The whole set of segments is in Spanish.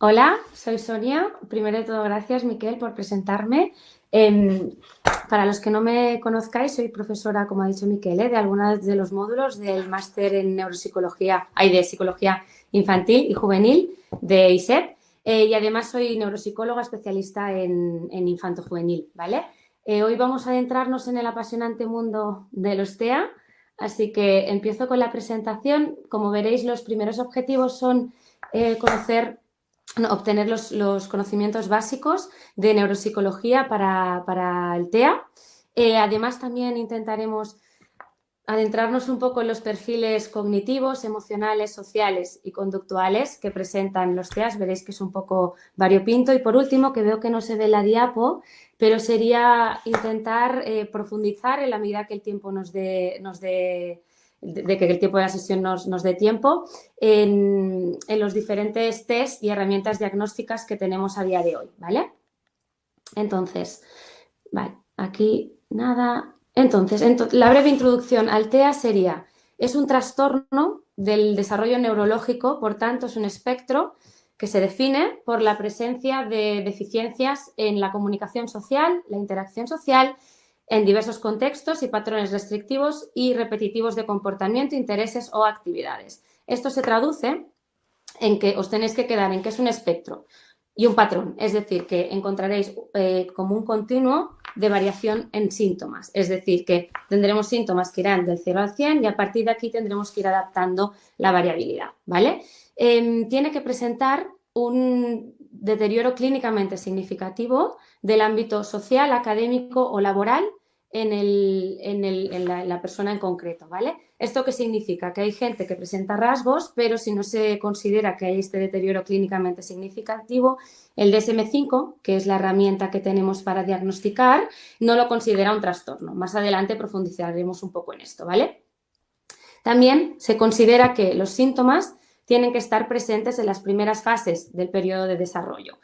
Hola, soy Sonia. Primero de todo, gracias, Miquel, por presentarme. Em, para los que no me conozcáis, soy profesora, como ha dicho Miquel, de algunos de los módulos del máster en neuropsicología, de psicología infantil y juvenil de ISEP. Y además soy neuropsicóloga especialista en infanto-juvenil, ¿vale? Hoy vamos a adentrarnos en el apasionante mundo de los TEA, así que empiezo con la presentación. Como veréis, los primeros objetivos son obtener los conocimientos básicos de neuropsicología para el TEA. Además, también intentaremos adentrarnos un poco en los perfiles cognitivos, emocionales, sociales y conductuales que presentan los TEAs. Veréis que es un poco variopinto. Y por último, que veo que no se ve la diapo, pero sería intentar profundizar en la medida que el tiempo de que el tiempo de la sesión nos dé tiempo en los diferentes test y herramientas diagnósticas que tenemos a día de hoy, ¿vale? Entonces, vale, aquí nada. Entonces, la breve introducción al TEA sería, es un trastorno del desarrollo neurológico, por tanto, es un espectro que se define por la presencia de deficiencias en la comunicación social, la interacción social, en diversos contextos y patrones restrictivos y repetitivos de comportamiento, intereses o actividades. Esto se traduce en que os tenéis que quedar en que es un espectro y un patrón, es decir, que encontraréis como un continuo de variación en síntomas, es decir, que tendremos síntomas que irán del 0 al 100 y a partir de aquí tendremos que ir adaptando la variabilidad, ¿vale? Tiene que presentar un deterioro clínicamente significativo del ámbito social, académico o laboral en la persona en concreto, ¿vale? ¿Esto qué significa? Que hay gente que presenta rasgos, pero si no se considera que hay este deterioro clínicamente significativo, el DSM-5, que es la herramienta que tenemos para diagnosticar, no lo considera un trastorno. Más adelante profundizaremos un poco en esto, ¿vale? También se considera que los síntomas tienen que estar presentes en las primeras fases del periodo de desarrollo.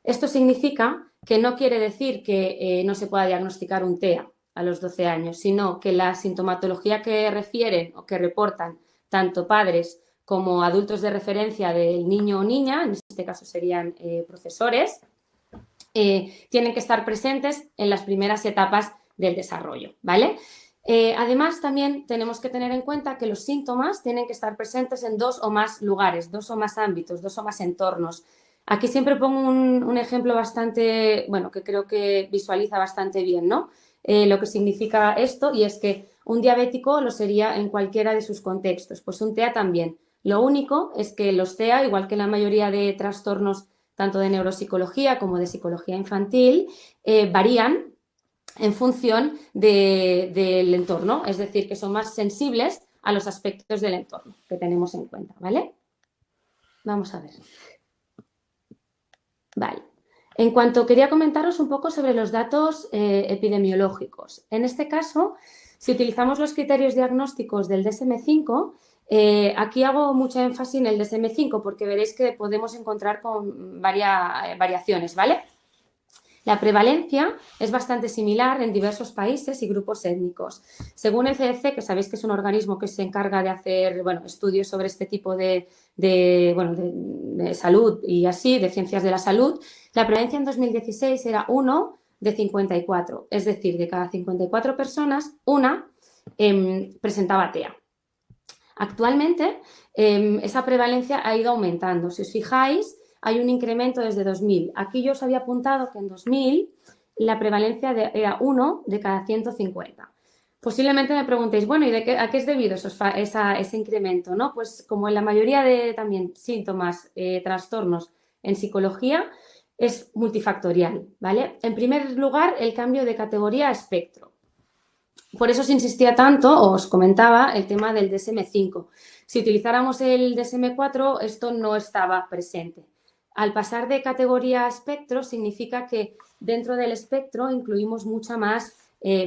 Esto significa que no quiere decir que no se pueda diagnosticar un TEA a los 12 años, sino que la sintomatología que refieren o que reportan tanto padres como adultos de referencia del niño o niña, en este caso serían profesores, tienen que estar presentes en las primeras etapas del desarrollo, ¿vale? Además, también tenemos que tener en cuenta que los síntomas tienen que estar presentes en dos o más lugares, dos o más ámbitos, dos o más entornos. Aquí siempre pongo un ejemplo bastante, bueno, que creo que visualiza bastante bien, ¿no? Lo que significa esto, y es que un diabético lo sería en cualquiera de sus contextos, pues un TEA también. Lo único es que los TEA, igual que la mayoría de trastornos tanto de neuropsicología como de psicología infantil, varían en función del entorno, es decir, que son más sensibles a los aspectos del entorno que tenemos en cuenta, ¿vale? Vamos a ver. Vale. En cuanto quería comentaros un poco sobre los datos epidemiológicos. En este caso, si utilizamos los criterios diagnósticos del DSM-5, aquí hago mucho énfasis en el DSM-5 porque veréis que podemos encontrar con varias variaciones, ¿vale? La prevalencia es bastante similar en diversos países y grupos étnicos. Según el CDC, que sabéis que es un organismo que se encarga de hacer estudios sobre este tipo de salud y así, de ciencias de la salud, la prevalencia en 2016 era 1 de 54, es decir, de cada 54 personas, una presentaba TEA. Actualmente, esa prevalencia ha ido aumentando. Si os fijáis, hay un incremento desde 2000. Aquí yo os había apuntado que en 2000 la prevalencia era 1 de cada 150. Posiblemente me preguntéis, bueno, ¿y a qué es debido ese incremento? ¿No? Pues como en la mayoría de también síntomas, trastornos en psicología, es multifactorial, ¿vale? En primer lugar, el cambio de categoría a espectro. Por eso se insistía tanto, os comentaba, el tema del DSM-5. Si utilizáramos el DSM-4, esto no estaba presente. Al pasar de categoría a espectro, significa que dentro del espectro incluimos mucha más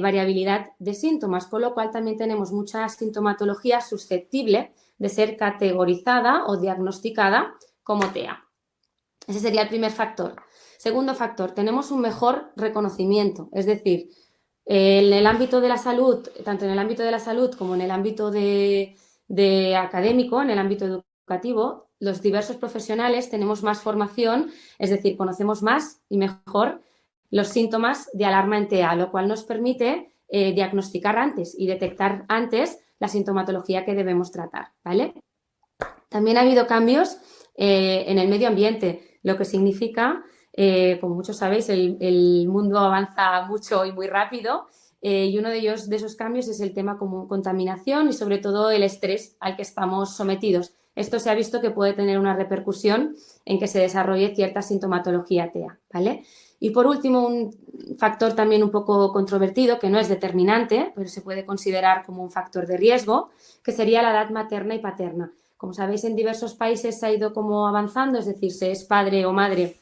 variabilidad de síntomas, con lo cual también tenemos mucha sintomatología susceptible de ser categorizada o diagnosticada como TEA. Ese sería el primer factor. Segundo factor, tenemos un mejor reconocimiento, es decir, en el ámbito de la salud, tanto en el ámbito de la salud como en el ámbito de académico, en el ámbito educativo, los diversos profesionales tenemos más formación, es decir, conocemos más y mejor los síntomas de alarma en TEA, lo cual nos permite diagnosticar antes y detectar antes la sintomatología que debemos tratar, ¿vale? También ha habido cambios en el medio ambiente, lo que significa, como muchos sabéis, el mundo avanza mucho y muy rápido, y uno de esos cambios es el tema como contaminación y sobre todo el estrés al que estamos sometidos. Esto se ha visto que puede tener una repercusión en que se desarrolle cierta sintomatología TEA, ¿vale? Y por último, un factor también un poco controvertido, que no es determinante, pero se puede considerar como un factor de riesgo, que sería la edad materna y paterna. Como sabéis, en diversos países se ha ido como avanzando, es decir, se es padre o madre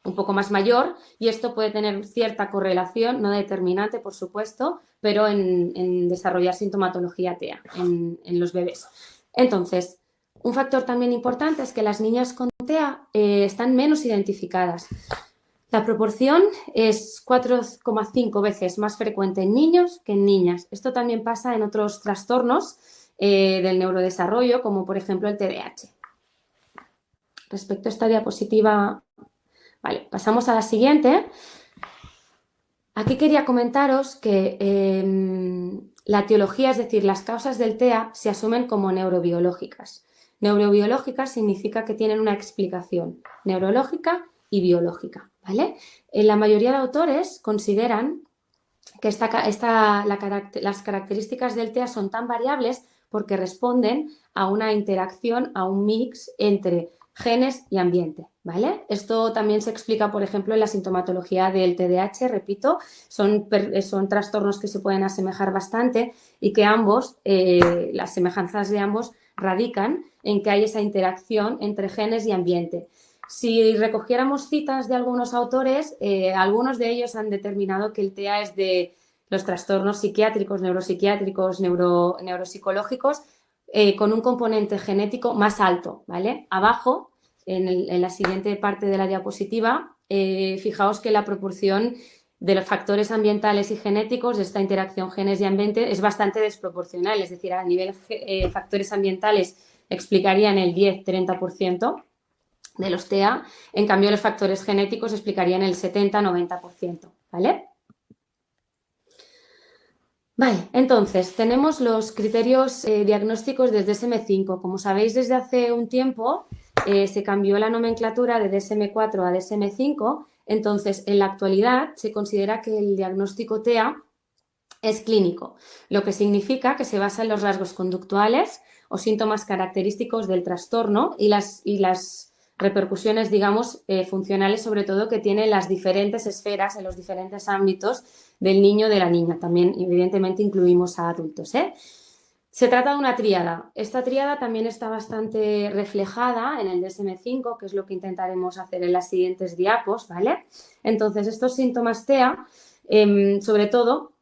un poco más mayor, y esto puede tener cierta correlación, no determinante, por supuesto, pero en desarrollar sintomatología TEA en los bebés. Entonces, un factor también importante es que las niñas con TEA están menos identificadas. La proporción es 4,5 veces más frecuente en niños que en niñas. Esto también pasa en otros trastornos del neurodesarrollo, como por ejemplo el TDAH. Respecto a esta diapositiva, vale, pasamos a la siguiente. Aquí quería comentaros que la etiología, es decir, las causas del TEA, se asumen como neurobiológicas. Neurobiológicas significa que tienen una explicación neurológica y biológica, ¿vale? La mayoría de autores consideran que las características del TEA son tan variables porque responden a una interacción, a un mix entre genes y ambiente, ¿vale? Esto también se explica, por ejemplo, en la sintomatología del TDAH, repito, son trastornos que se pueden asemejar bastante y que ambos, las semejanzas de ambos radican en que hay esa interacción entre genes y ambiente. Si recogiéramos citas de algunos autores, algunos de ellos han determinado que el TEA es de los trastornos psiquiátricos, neuropsiquiátricos, neuropsicológicos, con un componente genético más alto, ¿vale? Abajo, en la siguiente parte de la diapositiva, fijaos que la proporción de los factores ambientales y genéticos de esta interacción genes y ambiente es bastante desproporcional, es decir, a nivel factores ambientales explicarían el 10-30% de los TEA, en cambio los factores genéticos explicarían el 70-90%, ¿vale? Vale, entonces tenemos los criterios diagnósticos del DSM-5. Como sabéis, desde hace un tiempo se cambió la nomenclatura de DSM-4 a DSM-5, entonces en la actualidad se considera que el diagnóstico TEA es clínico, lo que significa que se basa en los rasgos conductuales o síntomas característicos del trastorno y las repercusiones, digamos, funcionales, sobre todo, que tienen las diferentes esferas en los diferentes ámbitos del niño o de la niña. También, evidentemente, incluimos a adultos, ¿eh? Se trata de una tríada. Esta tríada también está bastante reflejada en el DSM-5, que es lo que intentaremos hacer en las siguientes diapos, ¿vale? Entonces, estos síntomas TEA, sobre todo,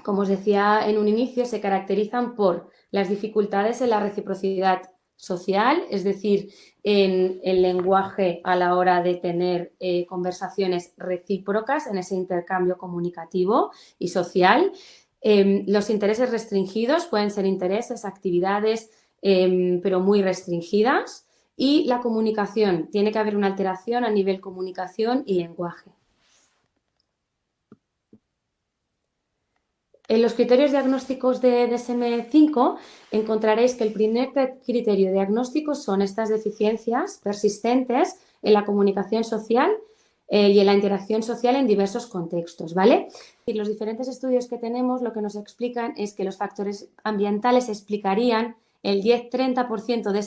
como os decía en un inicio, se caracterizan por las dificultades en la reciprocidad social, es decir, en el lenguaje a la hora de tener conversaciones recíprocas, en ese intercambio comunicativo y social. Los intereses restringidos pueden ser intereses, actividades, pero muy restringidas. Y la comunicación, tiene que haber una alteración a nivel comunicación y lenguaje. En los criterios diagnósticos de DSM-5 encontraréis que el primer criterio diagnóstico son estas deficiencias persistentes en la comunicación social y en la interacción social en diversos contextos, ¿vale? Y los diferentes estudios que tenemos lo que nos explican es que los factores ambientales explicarían el 10-30% de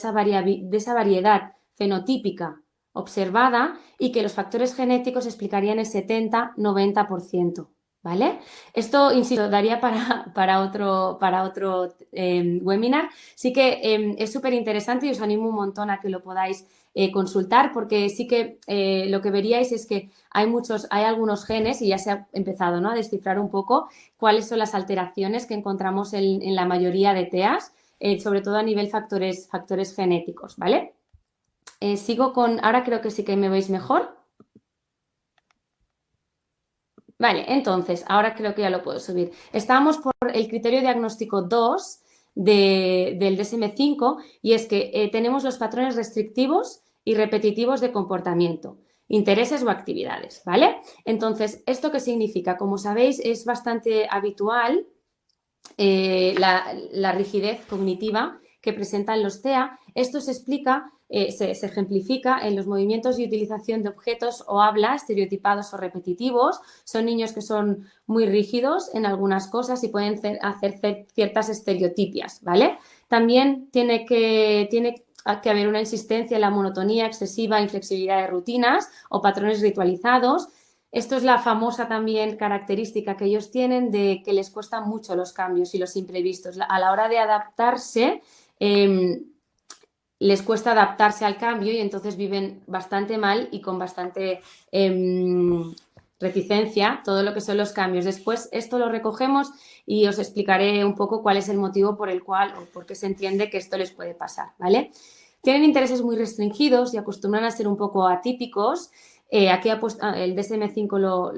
esa variedad fenotípica observada y que los factores genéticos explicarían el 70-90%. ¿Vale? Esto, insisto, daría para otro webinar. Sí que es súper interesante y os animo un montón a que lo podáis consultar, porque sí que lo que veríais es que hay algunos genes, y ya se ha empezado, ¿no?, a descifrar un poco cuáles son las alteraciones que encontramos en la mayoría de TEAs, sobre todo a nivel factores genéticos, ¿vale? Sigo con, ahora creo que sí que me veis mejor. Vale, entonces, ahora creo que ya lo puedo subir. Estábamos por el criterio diagnóstico 2 del DSM-5 y es que tenemos los patrones restrictivos y repetitivos de comportamiento, intereses o actividades, ¿vale? Entonces, ¿esto qué significa? Como sabéis, es bastante habitual la rigidez cognitiva que presentan los TEA. Esto se explica, se ejemplifica en los movimientos y utilización de objetos o habla estereotipados o repetitivos. Son niños que son muy rígidos en algunas cosas y pueden hacer ciertas estereotipias, ¿vale? También tiene que haber una insistencia en la monotonía excesiva, inflexibilidad de rutinas o patrones ritualizados. Esto es la famosa también característica que ellos tienen de que les cuestan mucho los cambios y los imprevistos. A la hora de adaptarse, les cuesta adaptarse al cambio y entonces viven bastante mal y con bastante reticencia todo lo que son los cambios. Después esto lo recogemos y os explicaré un poco cuál es el motivo por el cual o por qué se entiende que esto les puede pasar, ¿vale? Tienen intereses muy restringidos y acostumbran a ser un poco atípicos. Aquí el DSM-5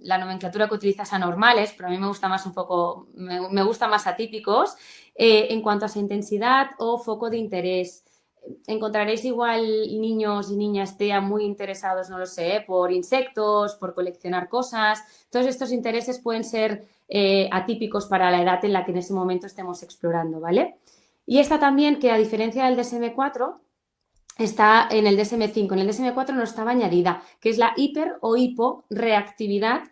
la nomenclatura que utiliza es anormales, pero a mí me gusta más me gusta más atípicos. En cuanto a su intensidad o foco de interés, encontraréis igual niños y niñas TEA muy interesados, no lo sé, por insectos, por coleccionar cosas. Todos estos intereses pueden ser atípicos para la edad en la que en ese momento estemos explorando, ¿vale? Y esta también, que a diferencia del DSM-4, está en el DSM-5. En el DSM-4 no estaba añadida, que es la hiper o hiporeactividad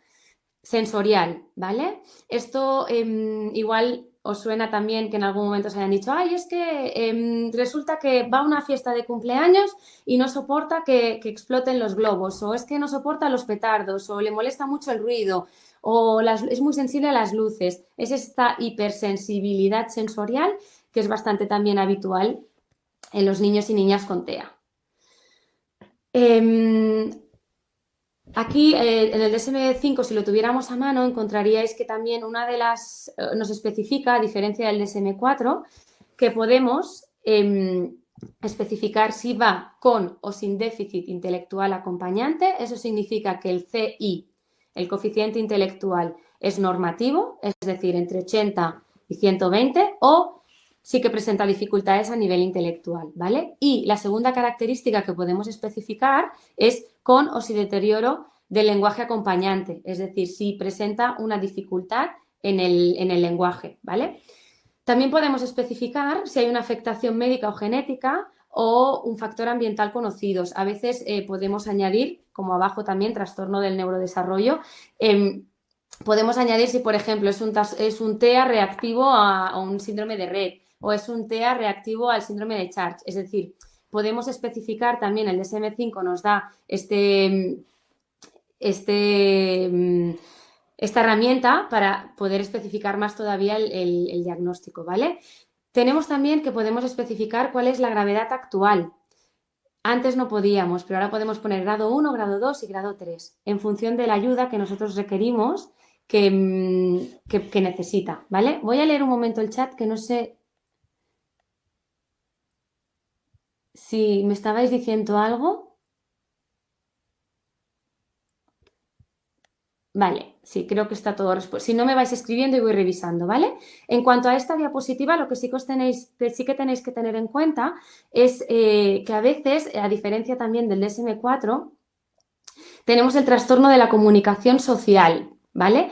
sensorial, ¿vale? Esto igual os suena también que en algún momento os hayan dicho, ay, es que resulta que va a una fiesta de cumpleaños y no soporta que exploten los globos, o es que no soporta los petardos, o le molesta mucho el ruido, o es muy sensible a las luces. Es esta hipersensibilidad sensorial que es bastante también habitual en los niños y niñas con TEA. Aquí en el DSM-5, si lo tuviéramos a mano, encontraríais que también una de las nos especifica, a diferencia del DSM-4, que podemos especificar si va con o sin déficit intelectual acompañante. Eso significa que el CI, el coeficiente intelectual, es normativo, es decir, entre 80 y 120, o sí que presenta dificultades a nivel intelectual, ¿vale? Y la segunda característica que podemos especificar es con o sin deterioro del lenguaje acompañante, es decir, si presenta una dificultad en el lenguaje, ¿vale? También podemos especificar si hay una afectación médica o genética o un factor ambiental conocidos. A veces podemos añadir, como abajo también, trastorno del neurodesarrollo. Podemos añadir si, por ejemplo, es un TEA reactivo a un síndrome de Rett o es un TEA reactivo al síndrome de Charge. Es decir, podemos especificar también, el DSM-5 nos da esta herramienta para poder especificar más todavía el diagnóstico, ¿vale? Tenemos también que podemos especificar cuál es la gravedad actual. Antes no podíamos, pero ahora podemos poner grado 1, grado 2 y grado 3, en función de la ayuda que nosotros requerimos que necesita, ¿vale? Voy a leer un momento el chat, que no sé si me estabais diciendo algo. Vale, sí, creo que está todo respuesto. Si no, me vais escribiendo y voy revisando, ¿vale? En cuanto a esta diapositiva, lo que sí que tenéis que tener en cuenta es que a veces, a diferencia también del DSM-4, tenemos el trastorno de la comunicación social, ¿vale?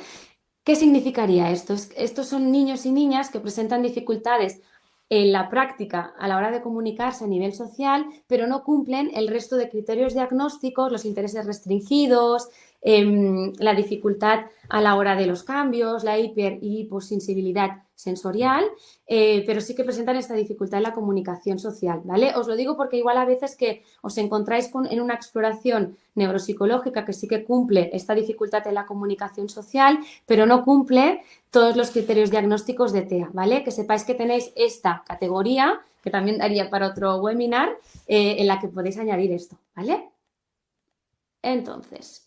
¿Qué significaría esto? Estos son niños y niñas que presentan dificultades en la práctica a la hora de comunicarse a nivel social, pero no cumplen el resto de criterios diagnósticos, los intereses restringidos, la dificultad a la hora de los cambios, la hiper y hiposensibilidad sensorial, pero sí que presentan esta dificultad en la comunicación social, ¿vale? Os lo digo porque igual a veces que os encontráis en una exploración neuropsicológica que sí que cumple esta dificultad en la comunicación social, pero no cumple todos los criterios diagnósticos de TEA, ¿vale? Que sepáis que tenéis esta categoría, que también daría para otro webinar, en la que podéis añadir esto, ¿vale? Entonces,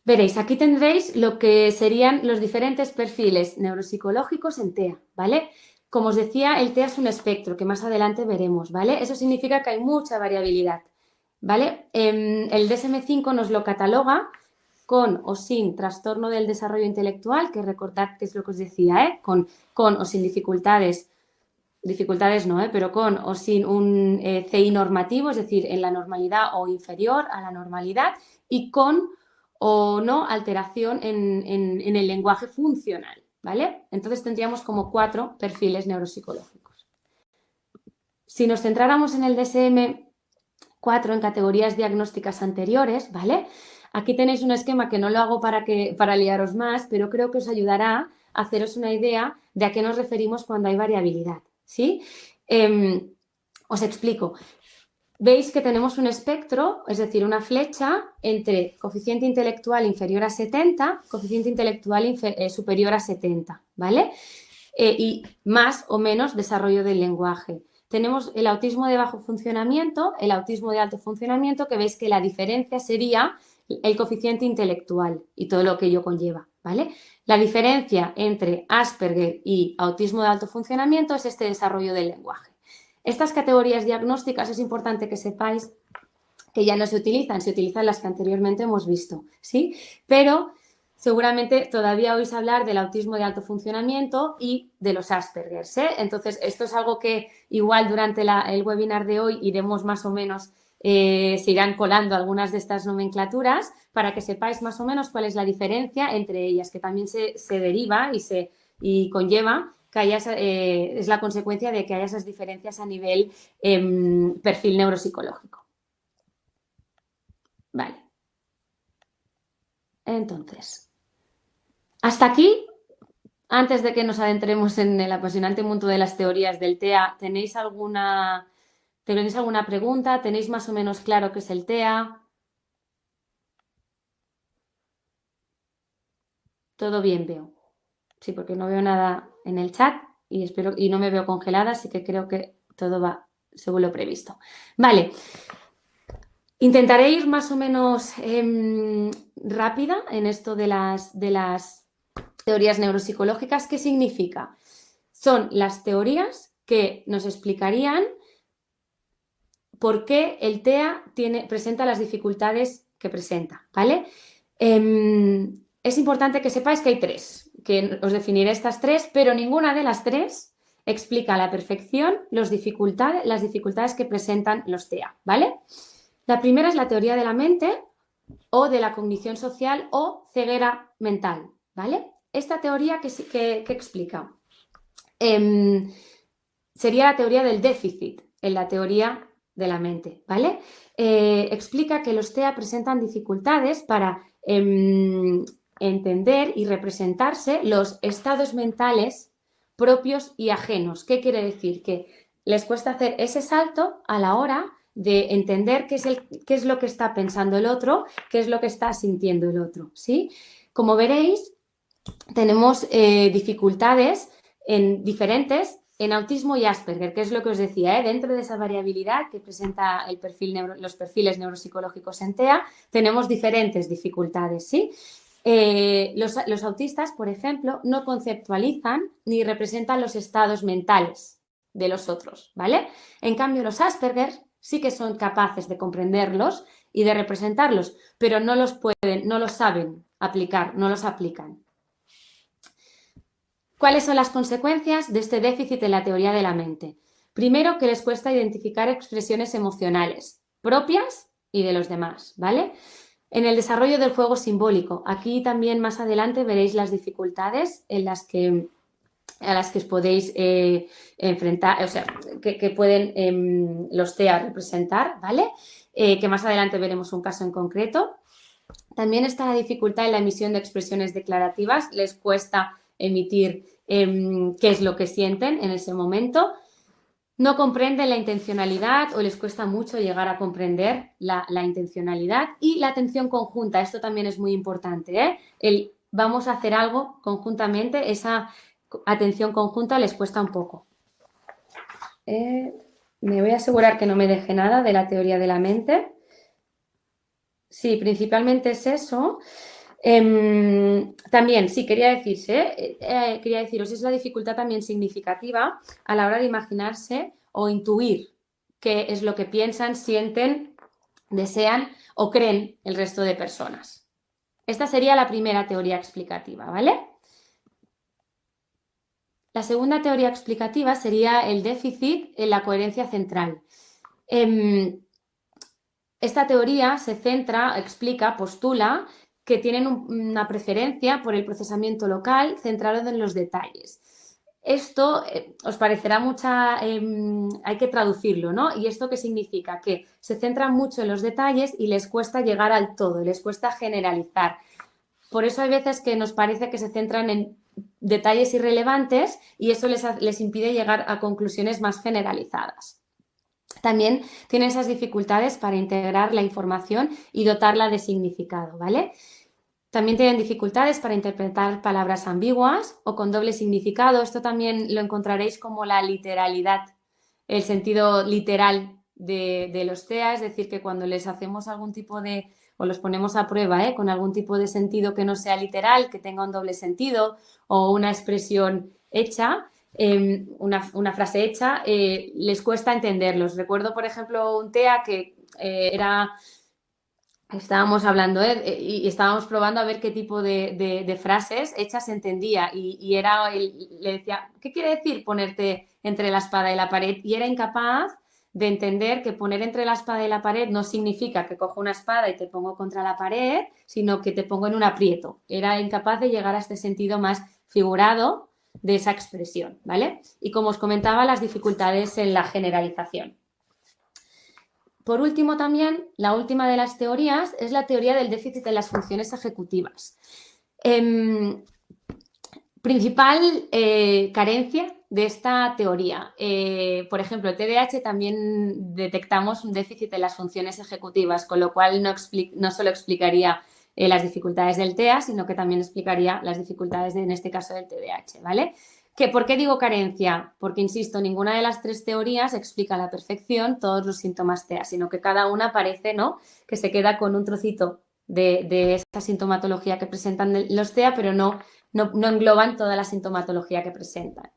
veréis, aquí tendréis lo que serían los diferentes perfiles neuropsicológicos en TEA, ¿vale? Como os decía, el TEA es un espectro que más adelante veremos, ¿vale? Eso significa que hay mucha variabilidad, ¿vale? El DSM-5 nos lo cataloga con o sin trastorno del desarrollo intelectual, que recordad que es lo que os decía, con o sin dificultades no, pero con o sin un CI normativo, es decir, en la normalidad o inferior a la normalidad, y con o no alteración en el lenguaje funcional, ¿vale? Entonces tendríamos como 4 perfiles neuropsicológicos. Si nos centráramos en el DSM-4 en categorías diagnósticas anteriores, ¿vale? Aquí tenéis un esquema que no lo hago para liaros más, pero creo que os ayudará a haceros una idea de a qué nos referimos cuando hay variabilidad, ¿sí? Os explico. Veis que tenemos un espectro, es decir, una flecha entre coeficiente intelectual inferior a 70, coeficiente intelectual superior a 70, ¿vale? Y más o menos desarrollo del lenguaje. Tenemos el autismo de bajo funcionamiento, el autismo de alto funcionamiento, que veis que la diferencia sería el coeficiente intelectual y todo lo que ello conlleva, ¿vale? La diferencia entre Asperger y autismo de alto funcionamiento es este desarrollo del lenguaje. Estas categorías diagnósticas es importante que sepáis que ya no se utilizan las que anteriormente hemos visto, ¿sí? Pero seguramente todavía oís hablar del autismo de alto funcionamiento y de los Asperger, ¿eh? Entonces, esto es algo que igual durante el webinar de hoy iremos más o menos, se irán colando algunas de estas nomenclaturas para que sepáis más o menos cuál es la diferencia entre ellas, que también se deriva y conlleva que haya, es la consecuencia de que haya esas diferencias a nivel perfil neuropsicológico. Vale. Entonces, hasta aquí, antes de que nos adentremos en el apasionante mundo de las teorías del TEA, ¿tenéis alguna pregunta? ¿Tenéis más o menos claro qué es el TEA? Todo bien, veo. Sí, porque no veo nada en el chat y no me veo congelada, así que creo que todo va según lo previsto. Vale. Intentaré ir más o menos rápida en esto de las teorías neuropsicológicas. ¿Qué significa? Son las teorías que nos explicarían por qué el TEA presenta las dificultades que presenta, ¿vale? Es importante que sepáis que hay 3, que os definiré estas 3, pero ninguna de las 3 explica a la perfección las dificultades que presentan los TEA, ¿vale? La primera es la teoría de la mente o de la cognición social o ceguera mental, ¿vale? Esta teoría que explica sería la teoría del déficit en la teoría de la mente, ¿vale? Explica que los TEA presentan dificultades para entender y representarse los estados mentales propios y ajenos. ¿Qué quiere decir? Que les cuesta hacer ese salto a la hora de entender qué es lo que está pensando el otro, qué es lo que está sintiendo el otro, ¿sí? Como veréis, tenemos dificultades diferentes en autismo y Asperger, que es lo que os decía, dentro de esa variabilidad que presenta los perfiles neuropsicológicos en TEA, tenemos diferentes dificultades, ¿sí? Los autistas, por ejemplo, no conceptualizan ni representan los estados mentales de los otros, ¿vale? En cambio, los Asperger sí que son capaces de comprenderlos y de representarlos, pero no los saben aplicar, no los aplican. ¿Cuáles son las consecuencias de este déficit en la teoría de la mente? Primero, que les cuesta identificar expresiones emocionales propias y de los demás, ¿vale? En el desarrollo del juego simbólico, aquí también más adelante veréis las dificultades a las que os podéis enfrentar, o sea, que pueden los TEA representar, ¿vale? Que más adelante veremos un caso en concreto. También está la dificultad en la emisión de expresiones declarativas, les cuesta emitir qué es lo que sienten en ese momento. No comprenden la intencionalidad o les cuesta mucho llegar a comprender la intencionalidad y la atención conjunta. Esto también es muy importante, ¿eh? Vamos a hacer algo conjuntamente, esa atención conjunta les cuesta un poco. Me voy a asegurar que no me deje nada de la teoría de la mente. Sí, principalmente es eso. También, sí, quería deciros, es la dificultad también significativa a la hora de imaginarse o intuir qué es lo que piensan, sienten, desean o creen el resto de personas. Esta sería la primera teoría explicativa, ¿vale? La segunda teoría explicativa sería el déficit en la coherencia central. Esta teoría se centra, explica, postula que tienen una preferencia por el procesamiento local centrado en los detalles. Esto os parecerá hay que traducirlo, ¿no? ¿Y esto qué significa? Que se centran mucho en los detalles y les cuesta llegar al todo, les cuesta generalizar. Por eso hay veces que nos parece que se centran en detalles irrelevantes y eso les impide llegar a conclusiones más generalizadas. También tienen esas dificultades para integrar la información y dotarla de significado, ¿vale? También tienen dificultades para interpretar palabras ambiguas o con doble significado. Esto también lo encontraréis como la literalidad, el sentido literal de los TEA, es decir, que cuando les hacemos algún tipo de, o los ponemos a prueba, con algún tipo de sentido que no sea literal, que tenga un doble sentido o una expresión hecha, una frase hecha, les cuesta entenderlos. Recuerdo, por ejemplo, un TEA que estábamos hablando y estábamos probando a ver qué tipo de frases hechas entendía y le decía, ¿qué quiere decir ponerte entre la espada y la pared? Y era incapaz de entender que poner entre la espada y la pared no significa que cojo una espada y te pongo contra la pared, sino que te pongo en un aprieto. Era incapaz de llegar a este sentido más figurado de esa expresión, ¿vale? Y como os comentaba, las dificultades en la generalización. Por último, también, la última de las teorías es la teoría del déficit en las funciones ejecutivas. Principal carencia de esta teoría. Por ejemplo, el TDAH también detectamos un déficit en las funciones ejecutivas, con lo cual no solo explicaría las dificultades del TEA, sino que también explicaría las dificultades, en este caso, del TDAH, ¿vale? ¿Por qué digo carencia? Porque, insisto, ninguna de las tres teorías explica a la perfección todos los síntomas TEA, sino que cada una parece, ¿no?, que se queda con un trocito de esa sintomatología que presentan los TEA, pero no engloban toda la sintomatología que presentan.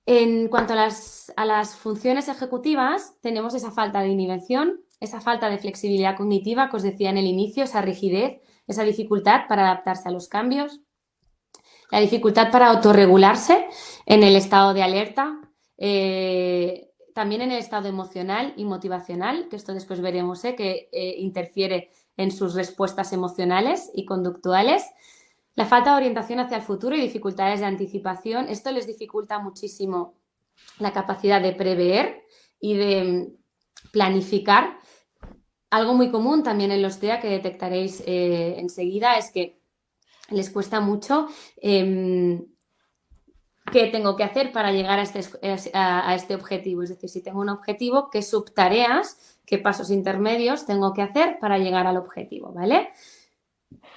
En cuanto a las funciones ejecutivas, tenemos esa falta de inhibición, esa falta de flexibilidad cognitiva que os decía en el inicio, esa rigidez, esa dificultad para adaptarse a los cambios, la dificultad para autorregularse en el estado de alerta, también en el estado emocional y motivacional, que esto después veremos, que interfiere en sus respuestas emocionales y conductuales. La falta de orientación hacia el futuro y dificultades de anticipación, esto les dificulta muchísimo la capacidad de prever y de planificar. Algo muy común también en los TEA que detectaréis enseguida es que les cuesta mucho qué tengo que hacer para llegar a este objetivo. Es decir, si tengo un objetivo, qué subtareas, qué pasos intermedios tengo que hacer para llegar al objetivo, ¿vale?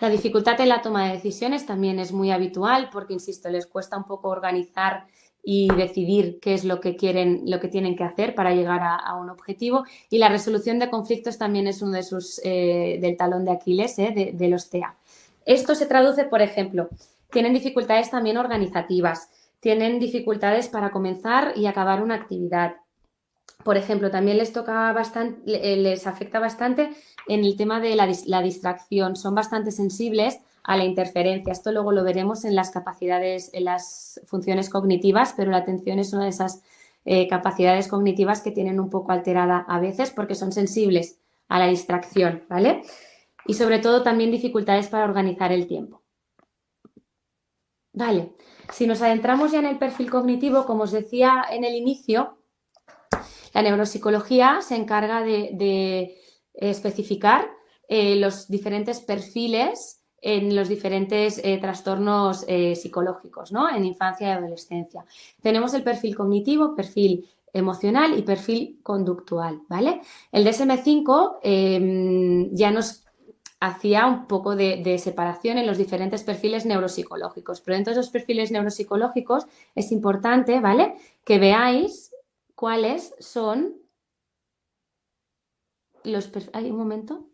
La dificultad en la toma de decisiones también es muy habitual porque, insisto, les cuesta un poco organizar y decidir qué es lo que quieren, lo que tienen que hacer para llegar a un objetivo. Y la resolución de conflictos también es uno de del talón de Aquiles de los TEA. Esto se traduce, por ejemplo, tienen dificultades también organizativas, tienen dificultades para comenzar y acabar una actividad. Por ejemplo, también les afecta bastante en el tema de la distracción. Son bastante sensibles a la interferencia. Esto luego lo veremos en las capacidades, en las funciones cognitivas, pero la atención es una de esas capacidades cognitivas que tienen un poco alterada a veces porque son sensibles a la distracción, ¿vale? Y sobre todo también dificultades para organizar el tiempo. Vale, si nos adentramos ya en el perfil cognitivo, como os decía en el inicio, la neuropsicología se encarga de especificar los diferentes perfiles en los diferentes trastornos psicológicos, ¿no?, en infancia y adolescencia. Tenemos el perfil cognitivo, perfil emocional y perfil conductual, ¿vale? El DSM-5 ya nos hacía un poco de separación en los diferentes perfiles neuropsicológicos, pero dentro de los perfiles neuropsicológicos es importante, ¿vale?, que veáis cuáles son los perfiles. ¿Hay un momento?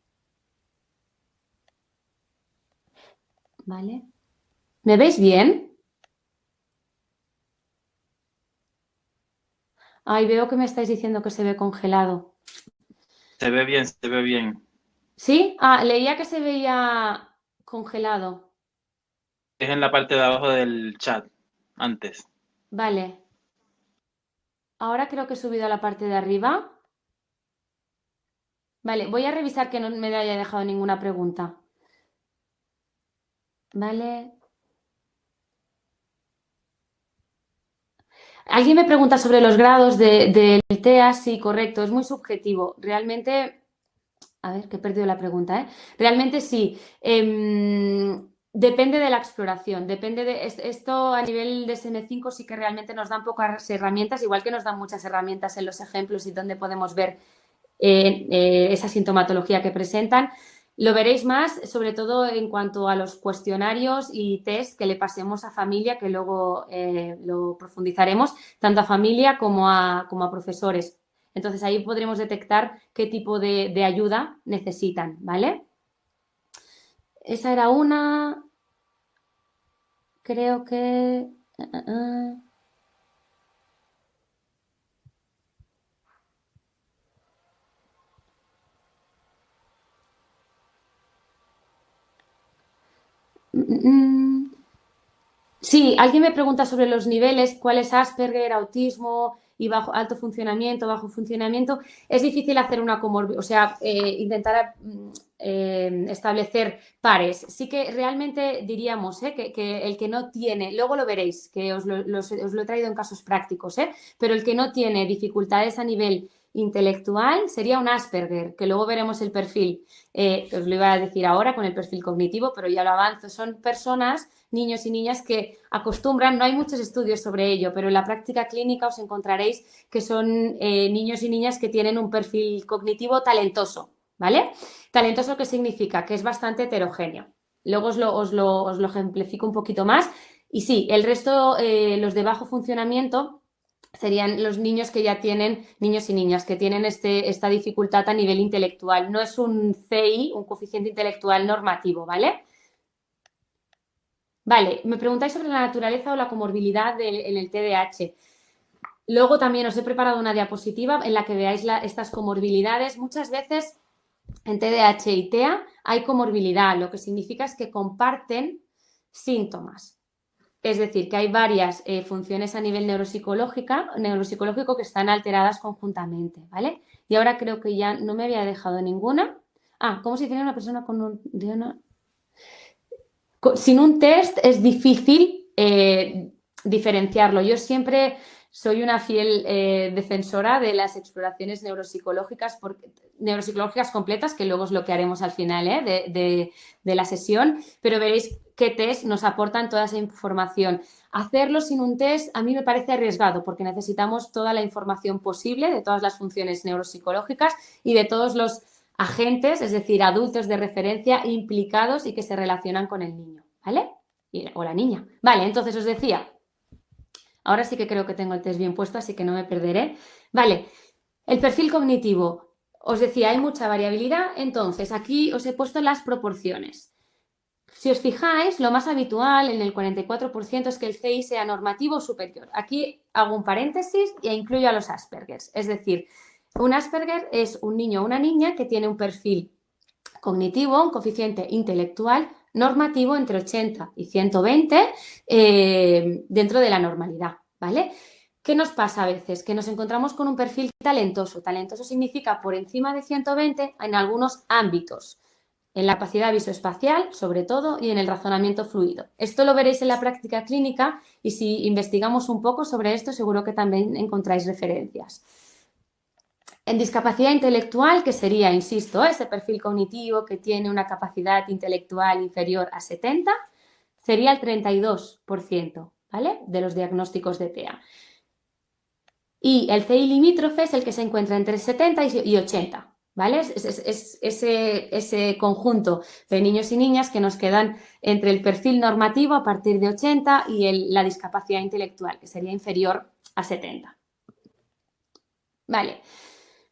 ¿Vale? ¿Me veis bien? Ay, veo que me estáis diciendo que se ve congelado. Se ve bien, se ve bien. ¿Sí? Leía que se veía congelado. Es en la parte de abajo del chat, antes. Vale. Ahora creo que he subido a la parte de arriba. Vale, voy a revisar que no me haya dejado ninguna pregunta. Vale. Alguien me pregunta sobre los grados del TEA. Sí, correcto, es muy subjetivo. Realmente, a ver, que he perdido la pregunta, ¿eh? Realmente sí. Depende de la exploración, depende de esto a nivel de SM5 sí que realmente nos dan pocas herramientas, igual que nos dan muchas herramientas en los ejemplos y donde podemos ver esa sintomatología que presentan. Lo veréis más, sobre todo en cuanto a los cuestionarios y test que le pasemos a familia, que luego lo profundizaremos, tanto a familia como a profesores. Entonces ahí podremos detectar qué tipo de ayuda necesitan, ¿vale? Esa era una. Creo que. Sí, alguien me pregunta sobre los niveles, cuál es Asperger, autismo y alto funcionamiento, bajo funcionamiento. Es difícil hacer una comorbilidad, o sea, intentar establecer pares. Sí que realmente diríamos que el que no tiene, luego lo veréis, que os lo he traído en casos prácticos, pero el que no tiene dificultades a nivel intelectual sería un Asperger, que luego veremos el perfil. Os lo iba a decir ahora con el perfil cognitivo, pero ya lo avanzo. Son personas, niños y niñas que acostumbran, no hay muchos estudios sobre ello, pero en la práctica clínica os encontraréis que son niños y niñas que tienen un perfil cognitivo talentoso, ¿vale? Talentoso, ¿qué significa? Que es bastante heterogéneo. Luego os lo ejemplifico un poquito más. Y sí, el resto, los de bajo funcionamiento, serían los niños que ya tienen, niños y niñas, que tienen esta dificultad a nivel intelectual. No es un CI, un coeficiente intelectual normativo, ¿vale? Vale, me preguntáis sobre la naturaleza o la comorbilidad en el TDAH. Luego también os he preparado una diapositiva en la que veáis estas comorbilidades. Muchas veces en TDAH y TEA hay comorbilidad, lo que significa es que comparten síntomas. Es decir, que hay varias funciones a nivel neuropsicológico que están alteradas conjuntamente, ¿vale? Y ahora creo que ya no me había dejado ninguna. ¿Cómo se dice una persona con sin un test es difícil diferenciarlo. Yo siempre soy una fiel defensora de las exploraciones neuropsicológicas completas, que luego es lo que haremos al final de la sesión, pero veréis qué test nos aportan toda esa información. Hacerlo sin un test a mí me parece arriesgado porque necesitamos toda la información posible de todas las funciones neuropsicológicas y de todos los agentes, es decir, adultos de referencia implicados y que se relacionan con el niño, ¿vale? O la niña. Vale, entonces os decía, ahora sí que creo que tengo el test bien puesto, así que no me perderé. Vale, el perfil cognitivo. Os decía, hay mucha variabilidad, entonces aquí os he puesto las proporciones. Si os fijáis, lo más habitual en el 44% es que el CI sea normativo o superior. Aquí hago un paréntesis e incluyo a los Aspergers, es decir, un Asperger es un niño o una niña que tiene un perfil cognitivo, un coeficiente intelectual normativo entre 80 y 120 dentro de la normalidad, ¿vale? ¿Qué nos pasa a veces? Que nos encontramos con un perfil talentoso. Talentoso significa por encima de 120 en algunos ámbitos. En la capacidad visoespacial, sobre todo, y en el razonamiento fluido. Esto lo veréis en la práctica clínica y si investigamos un poco sobre esto, seguro que también encontráis referencias. En discapacidad intelectual, que sería, insisto, ese perfil cognitivo que tiene una capacidad intelectual inferior a 70, sería el 32%, ¿vale? De los diagnósticos de TEA. Y el CI limítrofe es el que se encuentra entre 70 y 80, ¿vale? Es ese conjunto de niños y niñas que nos quedan entre el perfil normativo a partir de 80 y la discapacidad intelectual, que sería inferior a 70. Vale.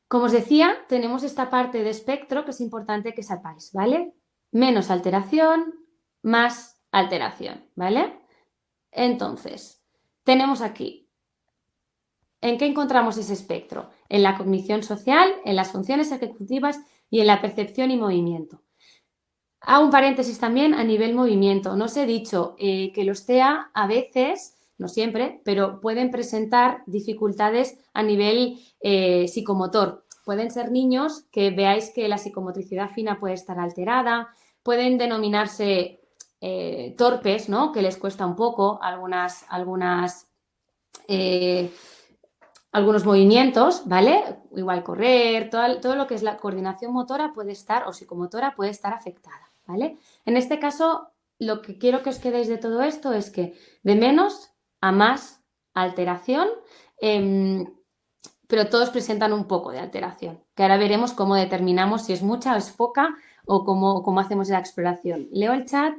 Como os decía, tenemos esta parte de espectro que es importante que sepáis, ¿vale? Menos alteración, más alteración, ¿vale? Entonces, tenemos aquí, ¿en qué encontramos ese espectro? En la cognición social, en las funciones ejecutivas y en la percepción y movimiento. Un paréntesis también a nivel movimiento. No os he dicho que los TEA a veces, no siempre, pero pueden presentar dificultades a nivel psicomotor. Pueden ser niños que veáis que la psicomotricidad fina puede estar alterada, pueden denominarse torpes, ¿no? Que les cuesta un poco algunos movimientos, ¿vale? Igual correr, todo lo que es la coordinación motora puede estar, o psicomotora puede estar afectada, ¿vale? En este caso, lo que quiero que os quedéis de todo esto es que de menos a más alteración, pero todos presentan un poco de alteración, que ahora veremos cómo determinamos si es mucha o es poca o cómo hacemos la exploración. Leo el chat.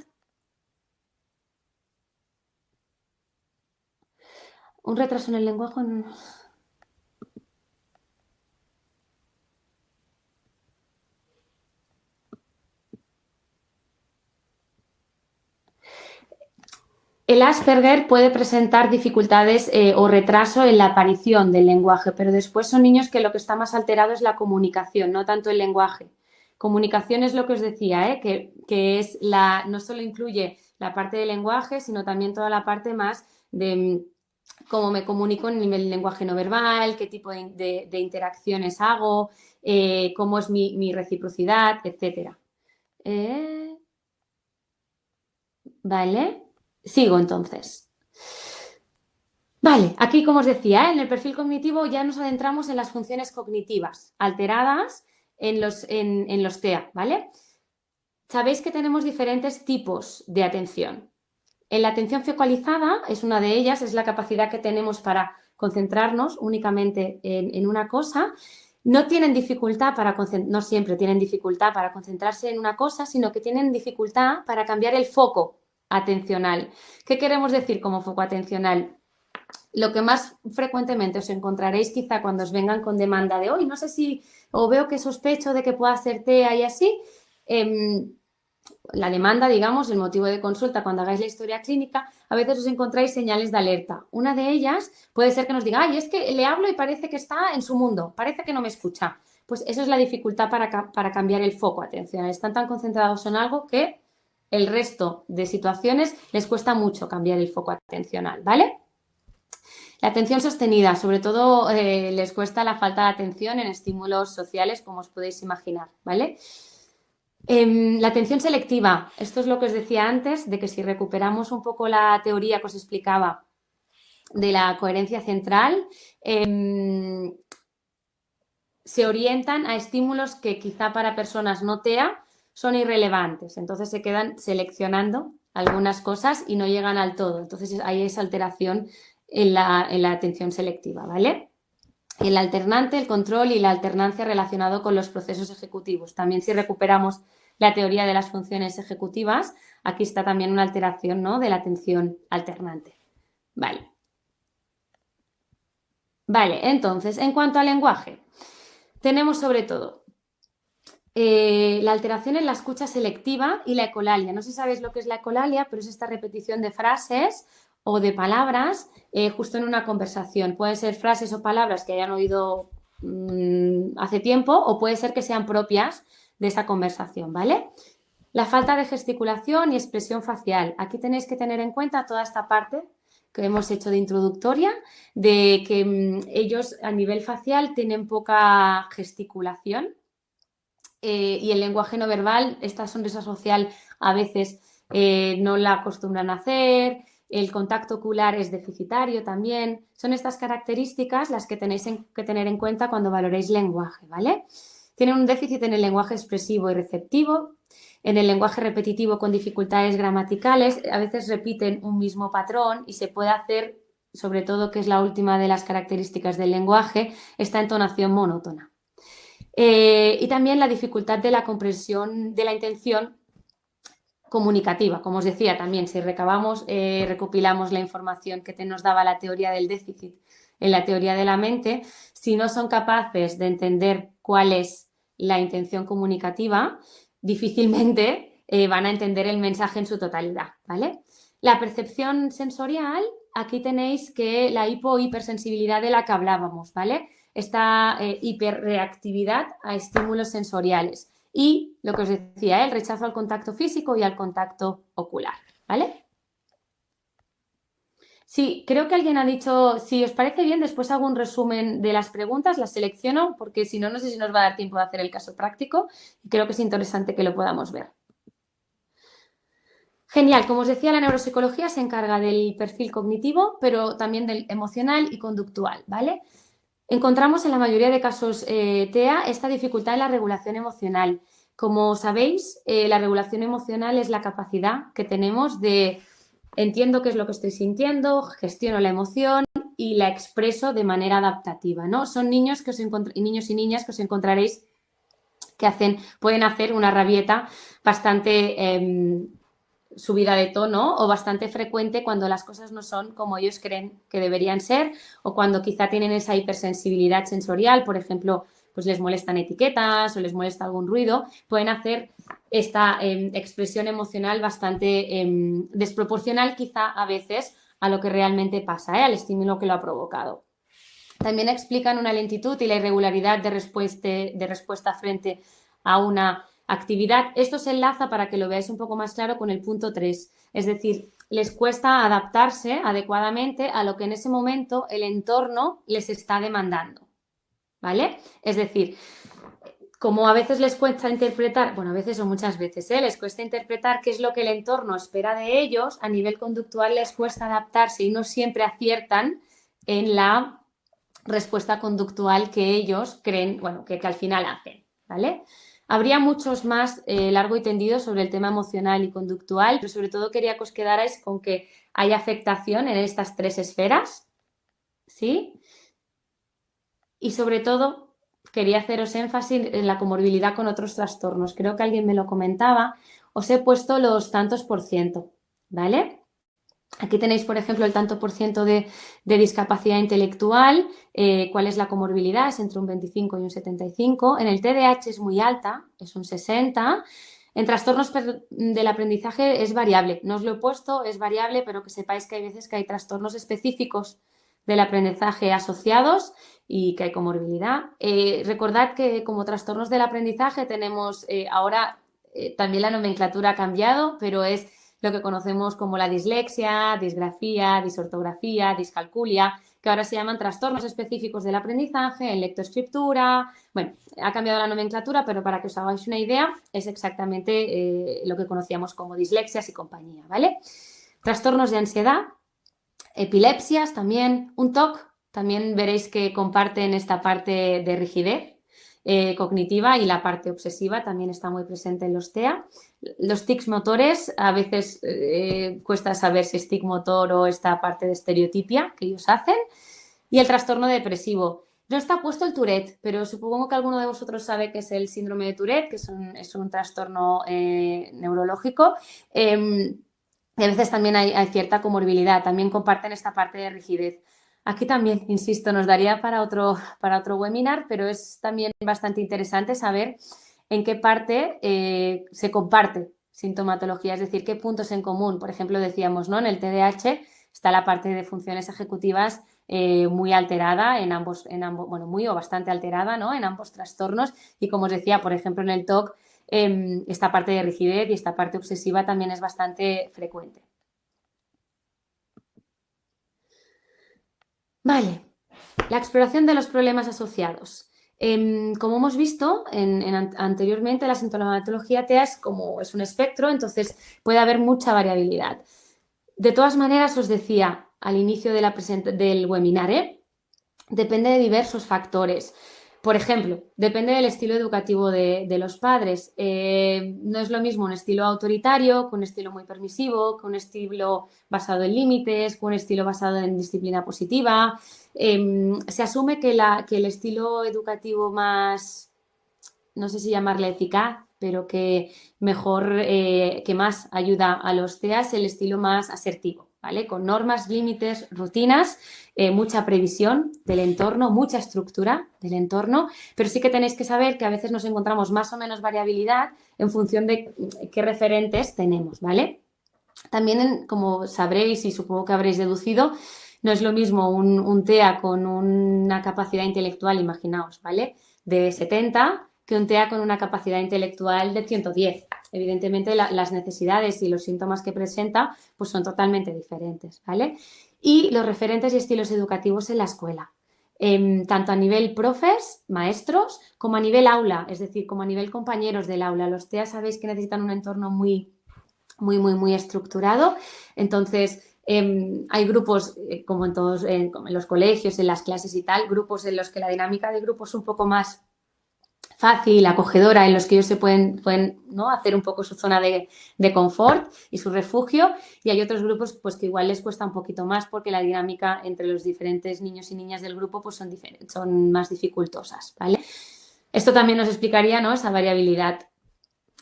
Un retraso en el lenguaje. El Asperger puede presentar dificultades o retraso en la aparición del lenguaje, pero después son niños que lo que está más alterado es la comunicación, no tanto el lenguaje. Comunicación es lo que os decía, que es no solo incluye la parte del lenguaje, sino también toda la parte más de cómo me comunico en el lenguaje no verbal, qué tipo de interacciones hago, cómo es mi reciprocidad, etc. Vale, sigo entonces. Vale, aquí como os decía, en el perfil cognitivo ya nos adentramos en las funciones cognitivas alteradas en los TEA, ¿vale? Sabéis que tenemos diferentes tipos de atención. En la atención focalizada es una de ellas, es la capacidad que tenemos para concentrarnos únicamente en una cosa. No tienen dificultad no siempre tienen dificultad para concentrarse en una cosa, sino que tienen dificultad para cambiar el foco atencional. ¿Qué queremos decir como foco atencional? Lo que más frecuentemente os encontraréis quizá cuando os vengan con demanda de hoy, no sé si, o veo que sospecho de que pueda ser TEA y así, la demanda, digamos, el motivo de consulta cuando hagáis la historia clínica, a veces os encontráis señales de alerta. Una de ellas puede ser que nos diga, ay, es que le hablo y parece que está en su mundo, parece que no me escucha. Pues eso es la dificultad para cambiar el foco atencional. Están tan concentrados en algo que el resto de situaciones les cuesta mucho cambiar el foco atencional, ¿vale? La atención sostenida, sobre todo les cuesta la falta de atención en estímulos sociales, como os podéis imaginar, ¿vale? La atención selectiva, esto es lo que os decía antes, de que si recuperamos un poco la teoría que os explicaba de la coherencia central, se orientan a estímulos que quizá para personas no TEA son irrelevantes, entonces se quedan seleccionando algunas cosas y no llegan al todo, entonces hay esa alteración en la atención selectiva, ¿vale? El alternante, el control y la alternancia relacionado con los procesos ejecutivos. También si recuperamos la teoría de las funciones ejecutivas, aquí está también una alteración, ¿no?, de la atención alternante. Vale. Vale, entonces, en cuanto al lenguaje, tenemos sobre todo la alteración en la escucha selectiva y la ecolalia. No sé si sabéis lo que es la ecolalia, pero es esta repetición de frases o de palabras justo en una conversación. Pueden ser frases o palabras que hayan oído hace tiempo o puede ser que sean propias de esa conversación, ¿vale? La falta de gesticulación y expresión facial. Aquí tenéis que tener en cuenta toda esta parte que hemos hecho de introductoria, de que ellos a nivel facial tienen poca gesticulación y el lenguaje no verbal, esta sonrisa social a veces no la acostumbran a hacer, el contacto ocular es deficitario también. Son estas características las que tenéis que tener en cuenta cuando valoréis lenguaje, ¿vale? Tienen un déficit en el lenguaje expresivo y receptivo, en el lenguaje repetitivo con dificultades gramaticales, a veces repiten un mismo patrón y se puede hacer, sobre todo, que es la última de las características del lenguaje, esta entonación monótona. Y también la dificultad de la comprensión de la intención comunicativa. Como os decía también, si recopilamos la información que nos daba la teoría del déficit en la teoría de la mente, si no son capaces de entender cuál es la intención comunicativa, difícilmente van a entender el mensaje en su totalidad, ¿vale? La percepción sensorial, aquí tenéis que la hipersensibilidad de la que hablábamos, ¿vale? Esta hiperreactividad a estímulos sensoriales. y lo que os decía, el rechazo al contacto físico y al contacto ocular, ¿vale? Sí, creo que alguien ha dicho, si os parece bien, después hago un resumen de las preguntas, las selecciono, porque si no, no sé si nos va a dar tiempo de hacer el caso práctico y creo que es interesante que lo podamos ver. Genial, como os decía, la neuropsicología se encarga del perfil cognitivo, pero también del emocional y conductual, ¿vale? Encontramos en la mayoría de casos TEA esta dificultad en la regulación emocional. Como sabéis, la regulación emocional es la capacidad que tenemos de entiendo qué es lo que estoy sintiendo, gestiono la emoción y la expreso de manera adaptativa, ¿no? Son niños niños y niñas que os encontraréis que pueden hacer una rabieta bastante subida de tono o bastante frecuente cuando las cosas no son como ellos creen que deberían ser o cuando quizá tienen esa hipersensibilidad sensorial, por ejemplo, pues les molestan etiquetas o les molesta algún ruido, pueden hacer esta expresión emocional bastante desproporcional quizá a veces a lo que realmente pasa, al estímulo que lo ha provocado. También explican una lentitud y la irregularidad de respuesta frente a una actividad. Esto se enlaza para que lo veáis un poco más claro con el punto 3, es decir, les cuesta adaptarse adecuadamente a lo que en ese momento el entorno les está demandando, ¿vale? Es decir, como a veces les cuesta interpretar, bueno, a veces o muchas veces, les cuesta interpretar qué es lo que el entorno espera de ellos, a nivel conductual les cuesta adaptarse y no siempre aciertan en la respuesta conductual que ellos creen, bueno, que al final hacen, ¿vale? Habría muchos más largo y tendido sobre el tema emocional y conductual, pero sobre todo quería que os quedarais con que hay afectación en estas tres esferas, ¿sí? Y sobre todo quería haceros énfasis en la comorbilidad con otros trastornos. Creo que alguien me lo comentaba. Os he puesto los tantos por ciento, ¿vale? Aquí tenéis, por ejemplo, el tanto por ciento de discapacidad intelectual, cuál es la comorbilidad, es entre un 25 y un 75. En el TDAH es muy alta, es un 60. En trastornos del aprendizaje es variable, no os lo he puesto, es variable, pero que sepáis que hay veces que hay trastornos específicos del aprendizaje asociados y que hay comorbilidad. Recordad que como trastornos del aprendizaje tenemos ahora también la nomenclatura ha cambiado, pero es lo que conocemos como la dislexia, disgrafía, disortografía, discalculia, que ahora se llaman trastornos específicos del aprendizaje, en lectoescritura. Bueno, ha cambiado la nomenclatura, pero para que os hagáis una idea, es exactamente lo que conocíamos como dislexias y compañía, ¿vale? Trastornos de ansiedad, epilepsias también, un TOC, también veréis que comparten esta parte de rigidez cognitiva y la parte obsesiva también está muy presente en los TEA. Los tics motores, a veces cuesta saber si es tic motor o esta parte de estereotipia que ellos hacen. Y el trastorno depresivo. No está puesto el Tourette, pero supongo que alguno de vosotros sabe que es el síndrome de Tourette, que es un trastorno neurológico. Y a veces también hay cierta comorbilidad, también comparten esta parte de rigidez. Aquí también, insisto, nos daría para otro webinar, pero es también bastante interesante saber en qué parte se comparte sintomatología, es decir, qué puntos en común. Por ejemplo, decíamos, ¿no? En el TDAH está la parte de funciones ejecutivas muy alterada en ambos, bueno, muy o bastante alterada, ¿no? En ambos trastornos. Y como os decía, por ejemplo, en el TOC, esta parte de rigidez y esta parte obsesiva también es bastante frecuente. Vale, la exploración de los problemas asociados. Como hemos visto anteriormente, la sintomatología TEA es un espectro, entonces puede haber mucha variabilidad. De todas maneras, os decía al inicio del webinar, depende de diversos factores. Por ejemplo, depende del estilo educativo de los padres. No es lo mismo un estilo autoritario, que un estilo muy permisivo, que un estilo basado en límites, que un estilo basado en disciplina positiva. Se asume que el estilo educativo más, no sé si llamarle eficaz, pero que mejor, que más ayuda a los TEA es el estilo más asertivo, ¿vale? Con normas, límites, rutinas, mucha previsión del entorno, mucha estructura del entorno, pero sí que tenéis que saber que a veces nos encontramos más o menos variabilidad en función de qué referentes tenemos, ¿vale? También, como sabréis y supongo que habréis deducido, no es lo mismo un TEA con una capacidad intelectual, imaginaos, ¿vale? De 70 que un TEA con una capacidad intelectual de 110. Evidentemente, las necesidades y los síntomas que presenta pues son totalmente diferentes, ¿vale? Y los referentes y estilos educativos en la escuela. Tanto a nivel profes, maestros, como a nivel aula, es decir, como a nivel compañeros del aula. Los TEA sabéis que necesitan un entorno muy estructurado. Entonces, hay grupos, como en todos, como en los colegios, en las clases y tal, grupos en los que la dinámica de grupo es un poco más fácil, acogedora, en los que ellos se pueden ¿no? hacer un poco su zona de confort y su refugio, y hay otros grupos pues que igual les cuesta un poquito más porque la dinámica entre los diferentes niños y niñas del grupo pues son más dificultosas, ¿vale? Esto también nos explicaría, ¿no? esa variabilidad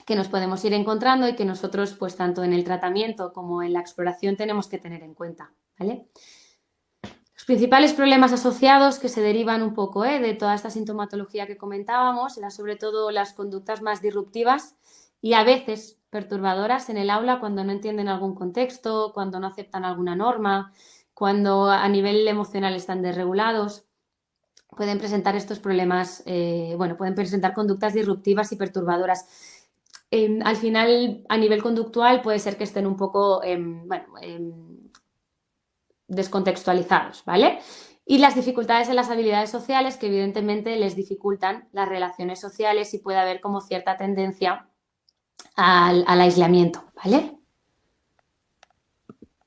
que nos podemos ir encontrando y que nosotros, pues tanto en el tratamiento como en la exploración, tenemos que tener en cuenta, ¿vale? Los principales problemas asociados que se derivan un poco de toda esta sintomatología que comentábamos eran sobre todo las conductas más disruptivas y a veces perturbadoras en el aula cuando no entienden algún contexto, cuando no aceptan alguna norma, cuando a nivel emocional están desregulados. Pueden presentar estos problemas, pueden presentar conductas disruptivas y perturbadoras. Al final, a nivel conductual, puede ser que estén un poco descontextualizados, ¿vale? Y las dificultades en las habilidades sociales que evidentemente les dificultan las relaciones sociales y puede haber como cierta tendencia al aislamiento, ¿vale?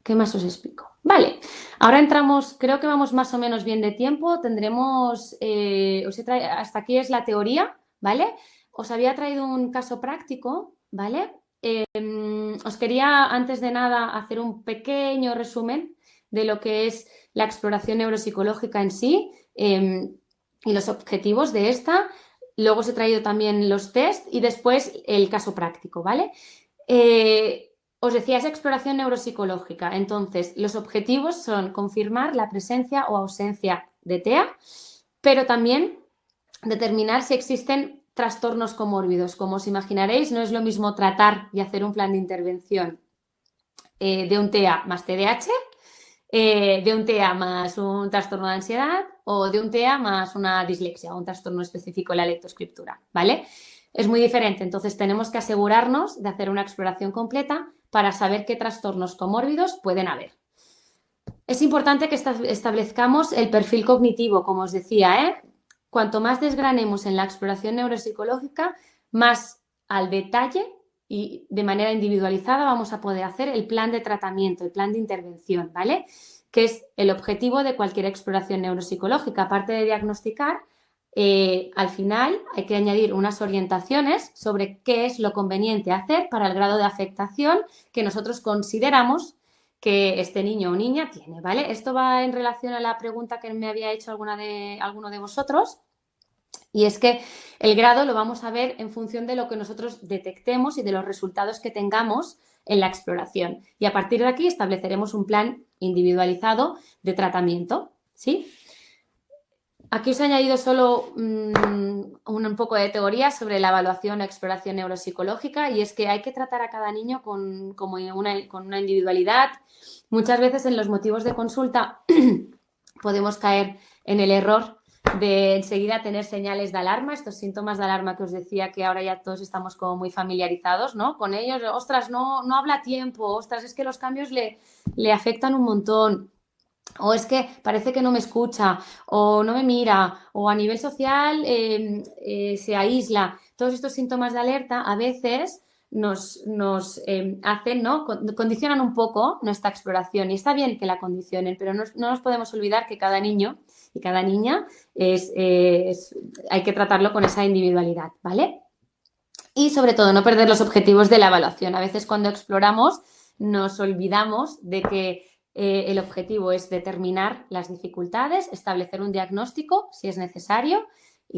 ¿Qué más os explico? Vale, ahora entramos, creo que vamos más o menos bien de tiempo, tendremos, hasta aquí es la teoría, ¿vale? Os había traído un caso práctico, ¿vale? Os quería, antes de nada, hacer un pequeño resumen de lo que es la exploración neuropsicológica en sí y los objetivos de esta. Luego os he traído también los test y después el caso práctico, ¿vale? Os decía, esa exploración neuropsicológica. Entonces, los objetivos son confirmar la presencia o ausencia de TEA, pero también determinar si existen trastornos comórbidos. Como os imaginaréis, no es lo mismo tratar y hacer un plan de intervención de un TEA más TDAH, de un TEA más un trastorno de ansiedad o de un TEA más una dislexia o un trastorno específico de la lectoescritura, ¿vale? Es muy diferente, entonces tenemos que asegurarnos de hacer una exploración completa para saber qué trastornos comórbidos pueden haber. Es importante que establezcamos el perfil cognitivo, como os decía, Cuanto más desgranemos en la exploración neuropsicológica, más al detalle y de manera individualizada vamos a poder hacer el plan de tratamiento, el plan de intervención, ¿vale? Que es el objetivo de cualquier exploración neuropsicológica. Aparte de diagnosticar, al final hay que añadir unas orientaciones sobre qué es lo conveniente hacer para el grado de afectación que nosotros consideramos que este niño o niña tiene, ¿vale? Esto va en relación a la pregunta que me había hecho alguno de vosotros, y es que el grado lo vamos a ver en función de lo que nosotros detectemos y de los resultados que tengamos en la exploración. Y a partir de aquí estableceremos un plan individualizado de tratamiento, ¿sí? Aquí os he añadido solo un poco de teoría sobre la evaluación o exploración neuropsicológica, y es que hay que tratar a cada niño con una individualidad. Muchas veces en los motivos de consulta podemos caer en el error de enseguida tener señales de alarma, estos síntomas de alarma que os decía que ahora ya todos estamos como muy familiarizados, ¿no? Con ellos. Ostras, no habla a tiempo, ostras, es que los cambios le afectan un montón. O es que parece que no me escucha, o no me mira, o a nivel social se aísla. Todos estos síntomas de alerta a veces nos hacen, ¿no? Condicionan un poco nuestra exploración. Y está bien que la condicionen, pero no nos podemos olvidar que cada niño y cada niña hay que tratarlo con esa individualidad, ¿vale? Y sobre todo no perder los objetivos de la evaluación. A veces cuando exploramos nos olvidamos de que el objetivo es determinar las dificultades, establecer un diagnóstico si es necesario,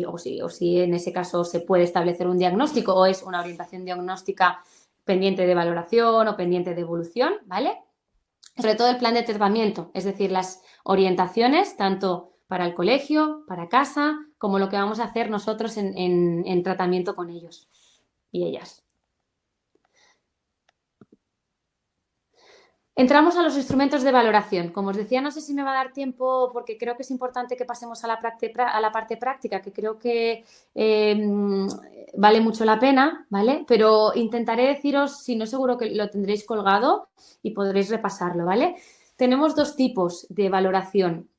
o si en ese caso se puede establecer un diagnóstico o es una orientación diagnóstica pendiente de valoración o pendiente de evolución, ¿vale? Sobre todo el plan de tratamiento, es decir, las orientaciones tanto para el colegio, para casa, como lo que vamos a hacer nosotros en tratamiento con ellos y ellas. Entramos a los instrumentos de valoración. Como os decía, no sé si me va a dar tiempo porque creo que es importante que pasemos a la parte práctica, que creo que vale mucho la pena, ¿vale? Pero intentaré deciros, si no seguro que lo tendréis colgado y podréis repasarlo, ¿vale? Tenemos dos tipos de valoración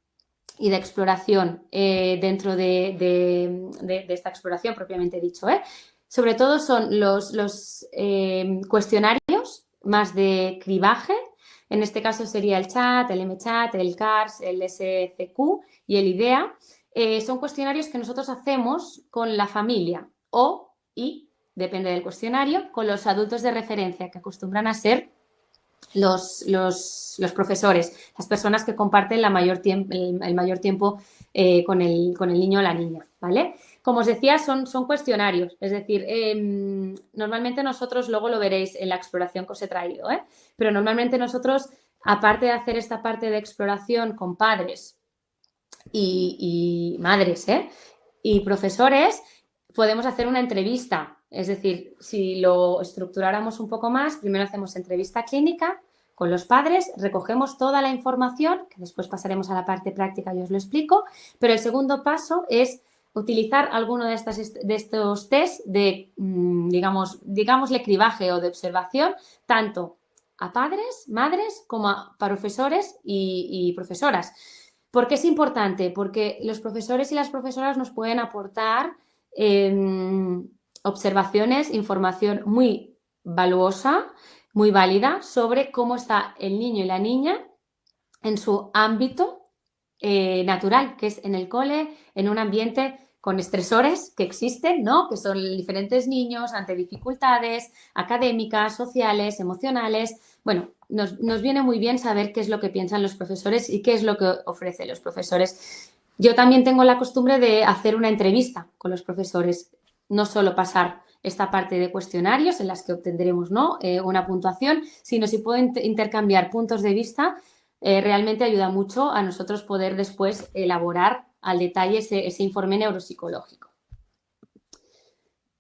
y de exploración dentro de esta exploración propiamente dicho, ¿eh? Sobre todo son los cuestionarios más de cribaje. En este caso sería el chat, el MChat, el CARS, el SCQ y el IDEA. Son cuestionarios que nosotros hacemos con la familia y, depende del cuestionario, con los adultos de referencia que acostumbran a ser los profesores, las personas que comparten el mayor tiempo con el niño o la niña, ¿vale? Como os decía, son cuestionarios, es decir, normalmente nosotros, luego lo veréis en la exploración que os he traído, pero normalmente nosotros, aparte de hacer esta parte de exploración con padres y madres y profesores, podemos hacer una entrevista. Es decir, si lo estructuráramos un poco más, primero hacemos entrevista clínica con los padres, recogemos toda la información, que después pasaremos a la parte práctica y os lo explico, pero el segundo paso es utilizar alguno de estos test de, digámosle, cribaje o de observación, tanto a padres, madres, como a profesores y profesoras. ¿Por qué es importante? Porque los profesores y las profesoras nos pueden aportar observaciones, información muy valuosa, muy válida sobre cómo está el niño y la niña en su ámbito natural, que es en el cole, en un ambiente con estresores que existen, ¿no? Que son diferentes niños ante dificultades académicas, sociales, emocionales. Bueno, nos viene muy bien saber qué es lo que piensan los profesores y qué es lo que ofrecen los profesores. Yo también tengo la costumbre de hacer una entrevista con los profesores, no solo pasar esta parte de cuestionarios en las que obtendremos, ¿no? Una puntuación, sino si puedo intercambiar puntos de vista, realmente ayuda mucho a nosotros poder después elaborar al detalle ese informe neuropsicológico.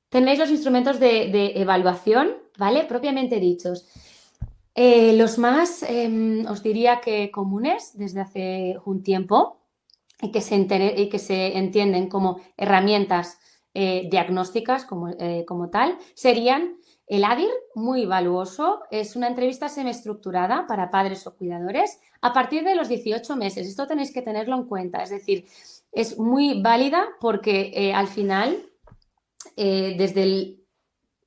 Tenéis los instrumentos de evaluación, ¿vale? Propiamente dichos. Los más, os diría que comunes desde hace un tiempo y que se entienden como herramientas diagnósticas como tal, serían el ADIR, muy valuoso, es una entrevista semiestructurada para padres o cuidadores a partir de los 18 meses. Esto tenéis que tenerlo en cuenta, es decir, es muy válida porque al final, desde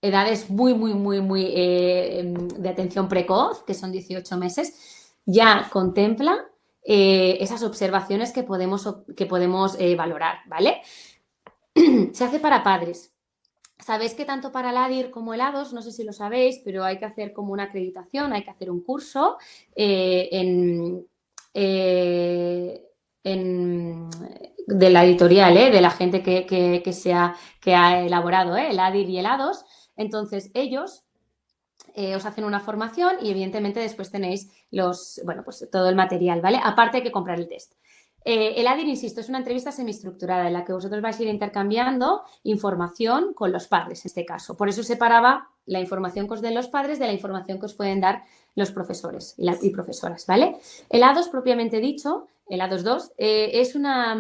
edades muy de atención precoz, que son 18 meses, ya contempla esas observaciones que podemos valorar, ¿vale? Se hace para padres. Sabéis que tanto para el ADIR como el A2, no sé si lo sabéis, pero hay que hacer como una acreditación, hay que hacer un curso de la editorial, de la gente que ha elaborado el ADIR y el A2. Entonces, ellos os hacen una formación y evidentemente después tenéis pues todo el material, ¿vale? Aparte hay que comprar el test. El ADIR, insisto, es una entrevista semiestructurada en la que vosotros vais a ir intercambiando información con los padres, en este caso. Por eso separaba la información que os den los padres de la información que os pueden dar los profesores y profesoras, ¿vale? El A2, propiamente dicho, el A2.2, es una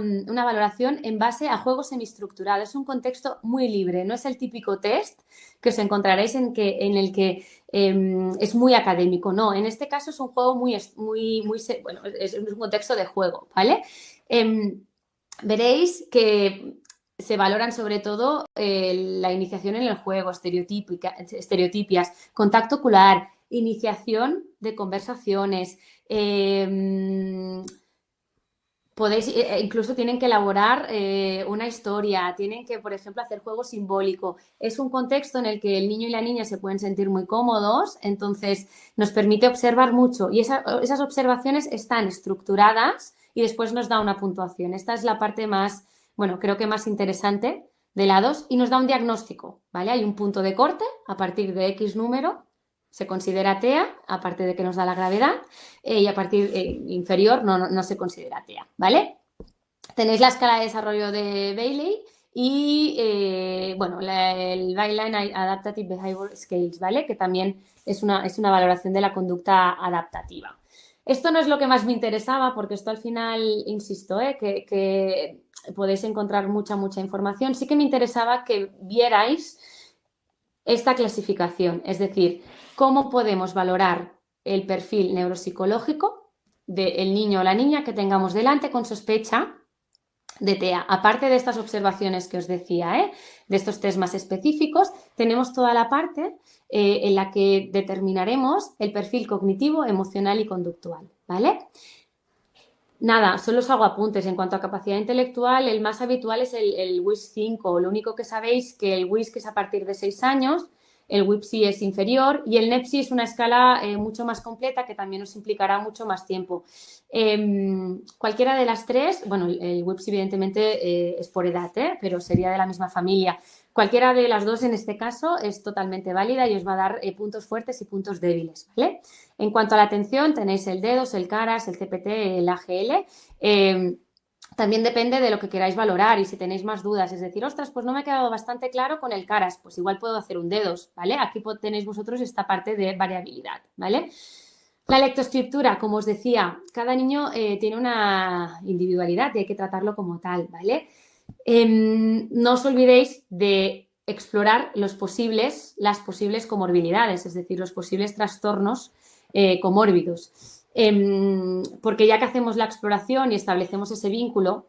valoración en base a juego semiestructurado. Es un contexto muy libre, no es el típico test que os encontraréis en el que es muy académico. No, en este caso es un juego es un contexto de juego, ¿vale? Veréis que se valoran sobre todo la iniciación en el juego, estereotipias, contacto ocular, iniciación de conversaciones, incluso tienen que elaborar una historia, tienen que, por ejemplo, hacer juego simbólico. Es un contexto en el que el niño y la niña se pueden sentir muy cómodos, entonces nos permite observar mucho y esas observaciones están estructuradas y después nos da una puntuación. Esta es la parte más, creo que más interesante de la 2 y nos da un diagnóstico, ¿vale? Hay un punto de corte a partir de X número. Se considera TEA, aparte de que nos da la gravedad, y a partir inferior no se considera TEA, ¿vale? Tenéis la escala de desarrollo de Bailey y, bueno, el Baseline Adaptative Behavior Scales, ¿vale? Que también es una valoración de la conducta adaptativa. Esto no es lo que más me interesaba porque esto al final, insisto, que podéis encontrar mucha información. Sí que me interesaba que vierais esta clasificación, es decir, cómo podemos valorar el perfil neuropsicológico del niño o la niña que tengamos delante con sospecha de TEA. Aparte de estas observaciones que os decía, de estos test más específicos, tenemos toda la parte en la que determinaremos el perfil cognitivo, emocional y conductual, ¿vale? Nada, solo os hago apuntes. En cuanto a capacidad intelectual, el más habitual es el WIS 5. Lo único que sabéis que el WIS, que es a partir de 6 años, el WIPSI es inferior y el NEPSI es una escala mucho más completa que también os implicará mucho más tiempo. Cualquiera de las tres, bueno, el WIPSI evidentemente es por edad, pero sería de la misma familia. Cualquiera de las dos en este caso es totalmente válida y os va a dar puntos fuertes y puntos débiles, ¿vale? En cuanto a la atención, tenéis el DEDOS, el CARAS, el CPT, el AGL. También depende de lo que queráis valorar y si tenéis más dudas, es decir, ostras, pues no me ha quedado bastante claro con el CARAS, pues igual puedo hacer un DEDOS, ¿vale? Aquí tenéis vosotros esta parte de variabilidad, ¿vale? La lectoescritura, como os decía, cada niño tiene una individualidad y hay que tratarlo como tal, ¿vale? No os olvidéis de explorar las posibles comorbilidades, es decir, los posibles trastornos comórbidos. Porque ya que hacemos la exploración y establecemos ese vínculo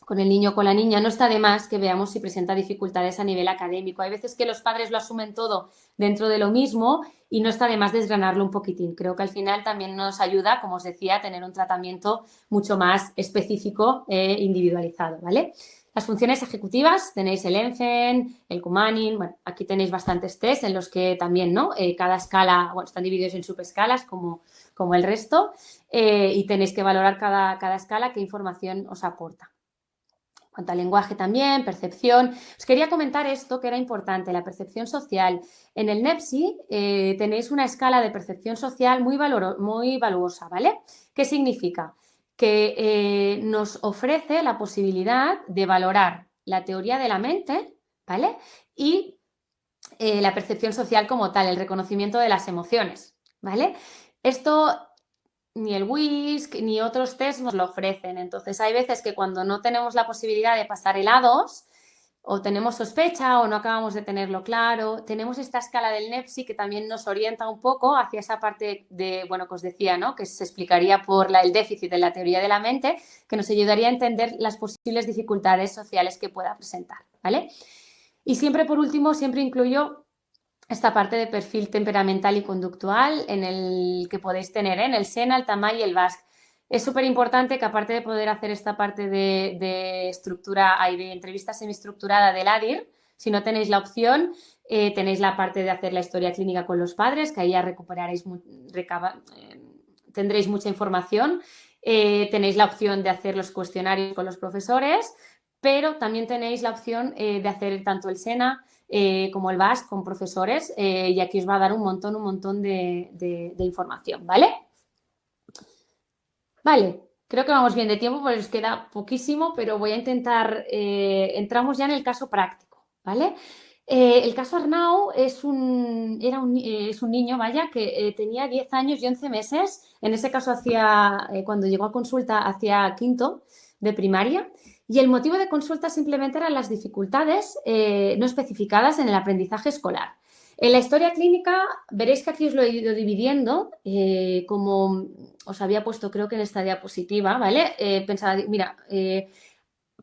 con el niño o con la niña, no está de más que veamos si presenta dificultades a nivel académico. Hay veces que los padres lo asumen todo dentro de lo mismo y no está de más desgranarlo un poquitín. Creo que al final también nos ayuda, como os decía, a tener un tratamiento mucho más específico e individualizado, ¿vale? Las funciones ejecutivas, tenéis el ENFEN, el Kumanin, bueno, aquí tenéis bastantes test en los que también, ¿no? Cada escala, bueno, están divididos en subescalas como el resto y tenéis que valorar cada escala qué información os aporta. En cuanto al lenguaje también, percepción. Os quería comentar esto que era importante, la percepción social. En el NEPSI tenéis una escala de percepción social muy valuosa, ¿vale? ¿Qué significa? Que nos ofrece la posibilidad de valorar la teoría de la mente, ¿vale? Y la percepción social como tal, el reconocimiento de las emociones, ¿vale? Esto ni el WISC ni otros test nos lo ofrecen. Entonces, hay veces que cuando no tenemos la posibilidad de pasar el A2 o tenemos sospecha o no acabamos de tenerlo claro, tenemos esta escala del NEPSI que también nos orienta un poco hacia esa parte de, bueno, que os decía, ¿no? Que se explicaría por el déficit de la teoría de la mente, que nos ayudaría a entender las posibles dificultades sociales que pueda presentar, ¿vale? Y siempre, por último, siempre incluyo esta parte de perfil temperamental y conductual en el que podéis tener en el SENA, el TAMAI y el BASC. Es súper importante que aparte de poder hacer esta parte de estructura y de entrevista semiestructurada del ADIR, si no tenéis la opción, tenéis la parte de hacer la historia clínica con los padres, que ahí ya tendréis mucha información. Tenéis la opción de hacer los cuestionarios con los profesores, pero también tenéis la opción de hacer tanto el SENA como el BASC con profesores y aquí os va a dar un montón de información, ¿vale? Vale, creo que vamos bien de tiempo, pues os queda poquísimo, pero voy a intentar, entramos ya en el caso práctico, ¿vale? El caso Arnau es un niño, vaya, que tenía 10 años y 11 meses, en ese caso cuando llegó a consulta hacia quinto de primaria, y el motivo de consulta simplemente eran las dificultades no especificadas en el aprendizaje escolar. En la historia clínica veréis que aquí os lo he ido dividiendo, como os había puesto creo que en esta diapositiva, ¿vale? Pensaba, mira,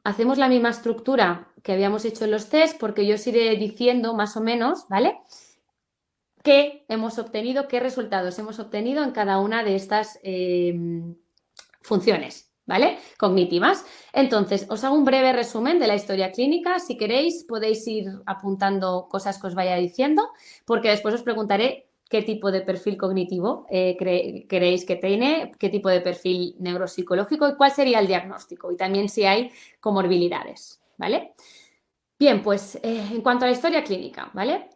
hacemos la misma estructura que habíamos hecho en los test porque yo os iré diciendo más o menos, ¿vale? Qué hemos obtenido, qué resultados hemos obtenido en cada una de estas funciones, ¿vale? Cognitivas. Entonces, os hago un breve resumen de la historia clínica. Si queréis, podéis ir apuntando cosas que os vaya diciendo, porque después os preguntaré qué tipo de perfil cognitivo creéis que tiene, qué tipo de perfil neuropsicológico y cuál sería el diagnóstico y también si hay comorbilidades, ¿vale? Bien, pues en cuanto a la historia clínica, ¿vale?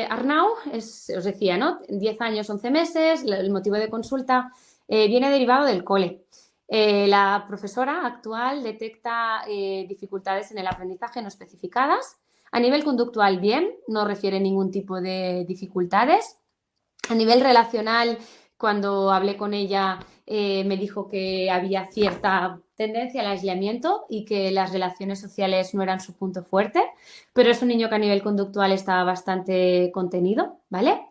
Arnau, os decía, ¿no? 10 años, 11 meses, el motivo de consulta viene derivado del cole. La profesora actual detecta dificultades en el aprendizaje no especificadas. A nivel conductual, bien, no refiere ningún tipo de dificultades. A nivel relacional, cuando hablé con ella, me dijo que había cierta tendencia al aislamiento y que las relaciones sociales no eran su punto fuerte, pero es un niño que a nivel conductual está bastante contenido, ¿vale?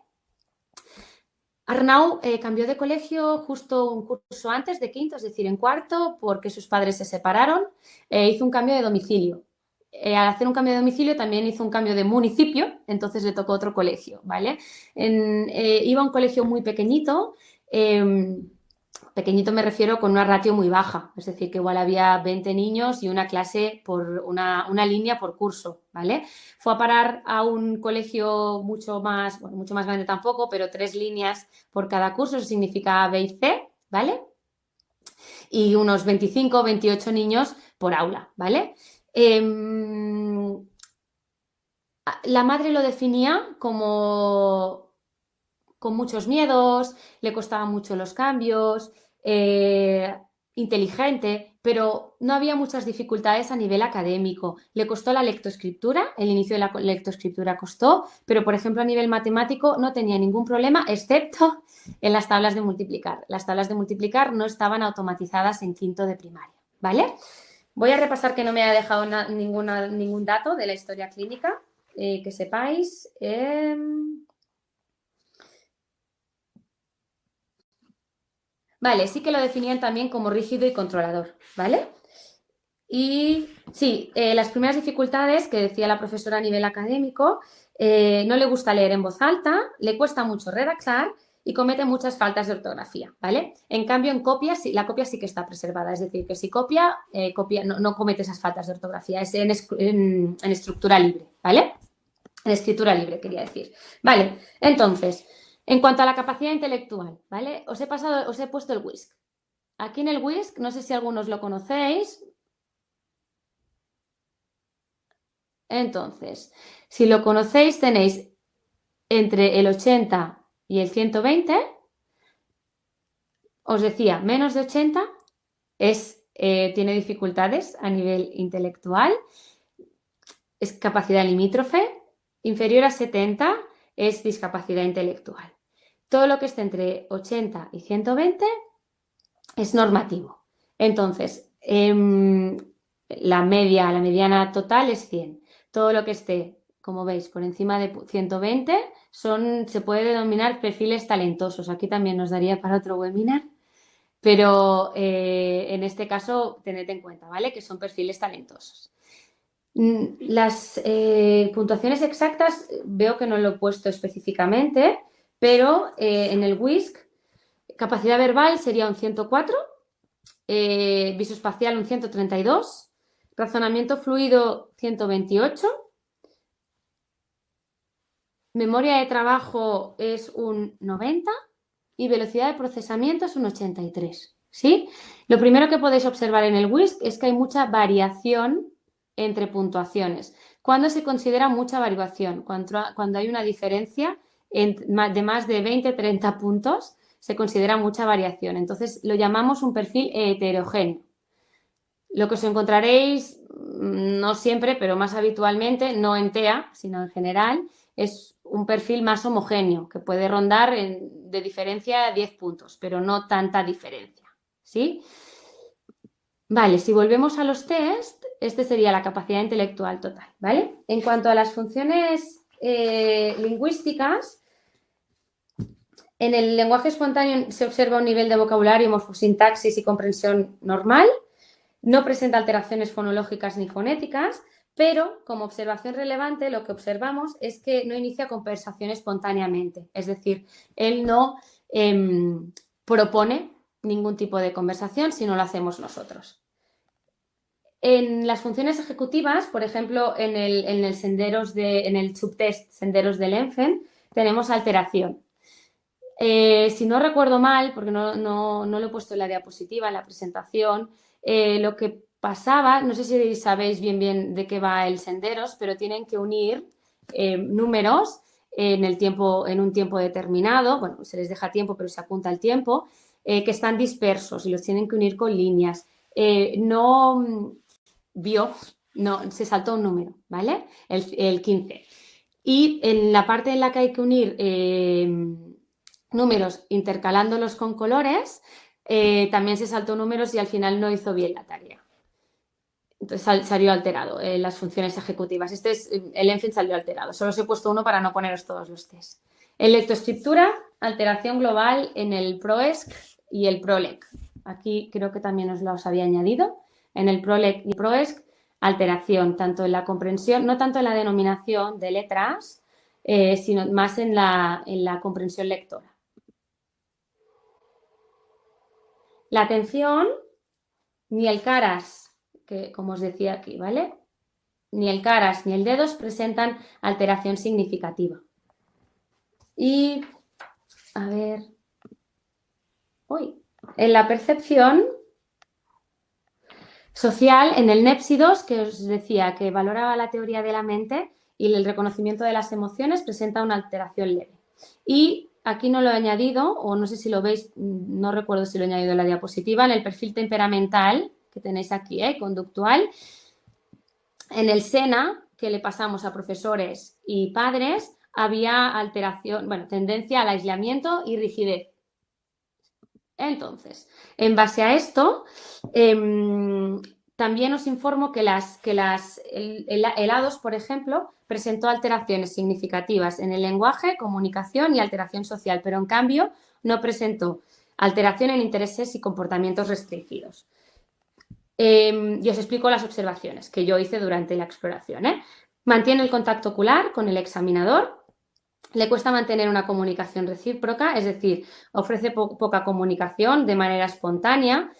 Arnau cambió de colegio justo un curso antes de quinto, es decir, en cuarto, porque sus padres se separaron. Hizo un cambio de domicilio. Al hacer un cambio de domicilio también hizo un cambio de municipio, entonces le tocó otro colegio, ¿vale? Iba a un colegio muy pequeñito, pequeñito me refiero con una ratio muy baja, es decir, que igual había 20 niños y una clase por una línea por curso, ¿vale? Fue a parar a un colegio mucho más, bueno, mucho más grande tampoco, pero 3 líneas por cada curso, eso significa B y C, ¿vale? Y unos 25 o 28 niños por aula, ¿vale? La madre lo definía como con muchos miedos, le costaban mucho los cambios, inteligente, pero no había muchas dificultades a nivel académico. Le costó la lectoescritura, el inicio de la lectoescritura costó, pero por ejemplo a nivel matemático no tenía ningún problema, excepto en las tablas de multiplicar. Las tablas de multiplicar no estaban automatizadas en quinto de primaria, ¿vale? Voy a repasar que no me haya dejado ningún dato de la historia clínica, que sepáis. Vale, sí que lo definían también como rígido y controlador, ¿vale? Y sí, las primeras dificultades que decía la profesora a nivel académico, no le gusta leer en voz alta, le cuesta mucho redactar y comete muchas faltas de ortografía, ¿vale? En cambio, en copia, la copia sí que está preservada, es decir, que si copia, no comete esas faltas de ortografía, es en estructura libre, ¿vale? En escritura libre, quería decir. Vale, entonces, en cuanto a la capacidad intelectual, ¿vale? Os he puesto el WISC. Aquí en el WISC, no sé si algunos lo conocéis. Entonces, si lo conocéis, tenéis entre el 80 y el 120. Os decía, menos de 80 tiene dificultades a nivel intelectual, es capacidad limítrofe, inferior a 70 es discapacidad intelectual. Todo lo que esté entre 80 y 120 es normativo. Entonces, la mediana total es 100. Todo lo que esté, como veis, por encima de 120 se puede denominar perfiles talentosos. Aquí también nos daría para otro webinar, pero en este caso tened en cuenta, ¿vale? Que son perfiles talentosos. Las puntuaciones exactas veo que no lo he puesto específicamente, pero en el WISC capacidad verbal sería un 104, visoespacial un 132, razonamiento fluido 128, memoria de trabajo es un 90 y velocidad de procesamiento es un 83, ¿sí? Lo primero que podéis observar en el WISC es que hay mucha variación entre puntuaciones. ¿Cuándo se considera mucha variación? Cuando hay una diferencia de más de 20-30 puntos, se considera mucha variación. Entonces, lo llamamos un perfil heterogéneo. Lo que os encontraréis, no siempre, pero más habitualmente, no en TEA, sino en general, es un perfil más homogéneo, que puede rondar de diferencia 10 puntos, pero no tanta diferencia, ¿sí? Vale, si volvemos a los test, este sería la capacidad intelectual total, ¿vale? En cuanto a las funciones lingüísticas, en el lenguaje espontáneo se observa un nivel de vocabulario, morfosintaxis y comprensión normal. No presenta alteraciones fonológicas ni fonéticas, pero como observación relevante lo que observamos es que no inicia conversación espontáneamente. Es decir, él no propone ningún tipo de conversación si no lo hacemos nosotros. En las funciones ejecutivas, por ejemplo, en el subtest Senderos del ENFEN, tenemos alteración. Si no recuerdo mal, porque no lo he puesto en la diapositiva, en la presentación, lo que pasaba, no sé si sabéis bien de qué va el Senderos, pero tienen que unir números en un tiempo determinado. Bueno, se les deja tiempo, pero se apunta el tiempo. que están dispersos y los tienen que unir con líneas. No vio, no, se saltó un número, ¿vale? El 15. Y en la parte en la que hay que unir números intercalándolos con colores, también se saltó números y al final no hizo bien la tarea. Entonces salió alterado las funciones ejecutivas. El ENFIN salió alterado. Solo os he puesto uno para no poneros todos los test. En lectoescritura, alteración global en el PROESC y el PROLEC. Aquí creo que también os los había añadido. En el PROLEC y PROESC, alteración tanto en la comprensión, no tanto en la denominación de letras, sino más en la comprensión lectora. La atención, ni el CARAS, que como os decía aquí, ¿vale? Ni el CARAS ni el DEDOS presentan alteración significativa. Y, a ver, en la percepción social, en el NEPSI-2, que os decía que valoraba la teoría de la mente y el reconocimiento de las emociones, presenta una alteración leve. Y aquí no lo he añadido, o no sé si lo veis, no recuerdo si lo he añadido en la diapositiva, en el perfil temperamental que tenéis aquí, conductual, en el SENA, que le pasamos a profesores y padres, había alteración, bueno, tendencia al aislamiento y rigidez. Entonces, en base a esto, también os informo que el A2, por ejemplo, presentó alteraciones significativas en el lenguaje, comunicación y alteración social, pero en cambio no presentó alteración en intereses y comportamientos restringidos. Y os explico las observaciones que yo hice durante la exploración. Mantiene el contacto ocular con el examinador. Le cuesta mantener una comunicación recíproca, es decir, ofrece poca comunicación de manera espontánea.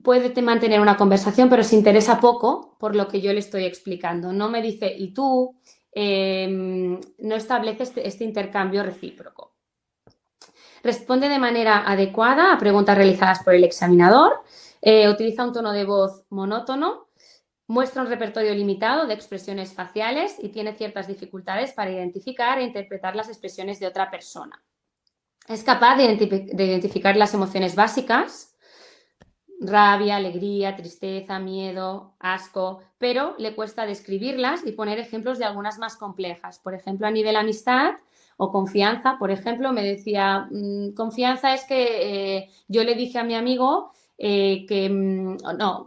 Puede mantener una conversación, pero se interesa poco por lo que yo le estoy explicando. No me dice, ¿y tú? No establece este intercambio recíproco. Responde de manera adecuada a preguntas realizadas por el examinador. Utiliza un tono de voz monótono. Muestra un repertorio limitado de expresiones faciales y tiene ciertas dificultades para identificar e interpretar las expresiones de otra persona. Es capaz de identificar las emociones básicas, rabia, alegría, tristeza, miedo, asco, pero le cuesta describirlas y poner ejemplos de algunas más complejas. Por ejemplo, a nivel amistad o confianza, por ejemplo, me decía, confianza es que yo le dije a mi amigo